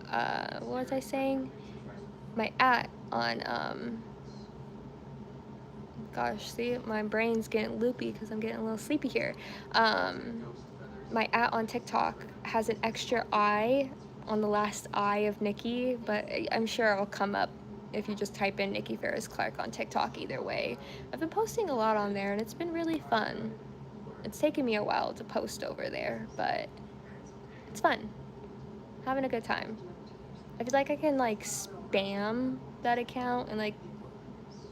What was I saying? My on, gosh, see, my brain's getting loopy because I'm getting a little sleepy here. My on TikTok has an extra I on the last I of Nikki, but I'm sure it'll come up if you just type in Nikki Ferris Clark on TikTok either way. I've been posting a lot on there and it's been really fun. It's taken me a while to post over there, but it's fun. Having a good time. I feel like I can spam that account and it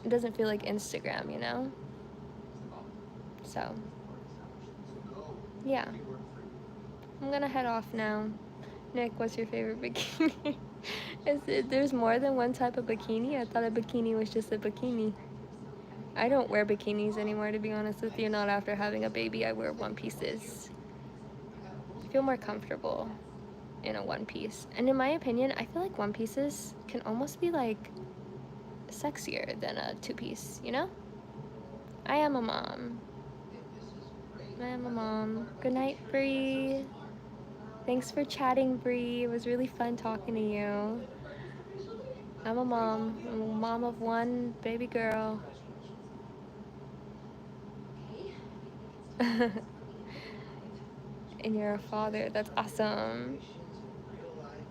doesn't feel like Instagram, you know? So, yeah. I'm gonna head off now. Nick, what's your favorite bikini? There's more than one type of bikini? I thought a bikini was just a bikini. I don't wear bikinis anymore, to be honest with you. Not after having a baby. I wear one pieces. I feel more comfortable in a one piece. And in my opinion, I feel like one pieces can almost be sexier than a two piece, you know? I am a mom. I am a mom. Good night, Bree. Thanks for chatting, Bree. It was really fun talking to you. I'm a mom. I'm a mom of one baby girl. And you're a father. That's awesome.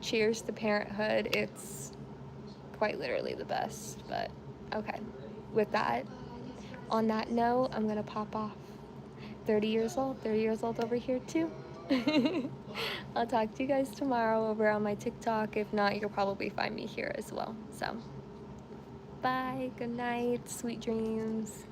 Cheers to parenthood. It's quite literally the best. But okay. With that, on that note, I'm gonna pop off. 30 years old over here too. I'll talk to you guys tomorrow over on my TikTok. If not, you'll probably find me here as well. So, bye, good night, sweet dreams.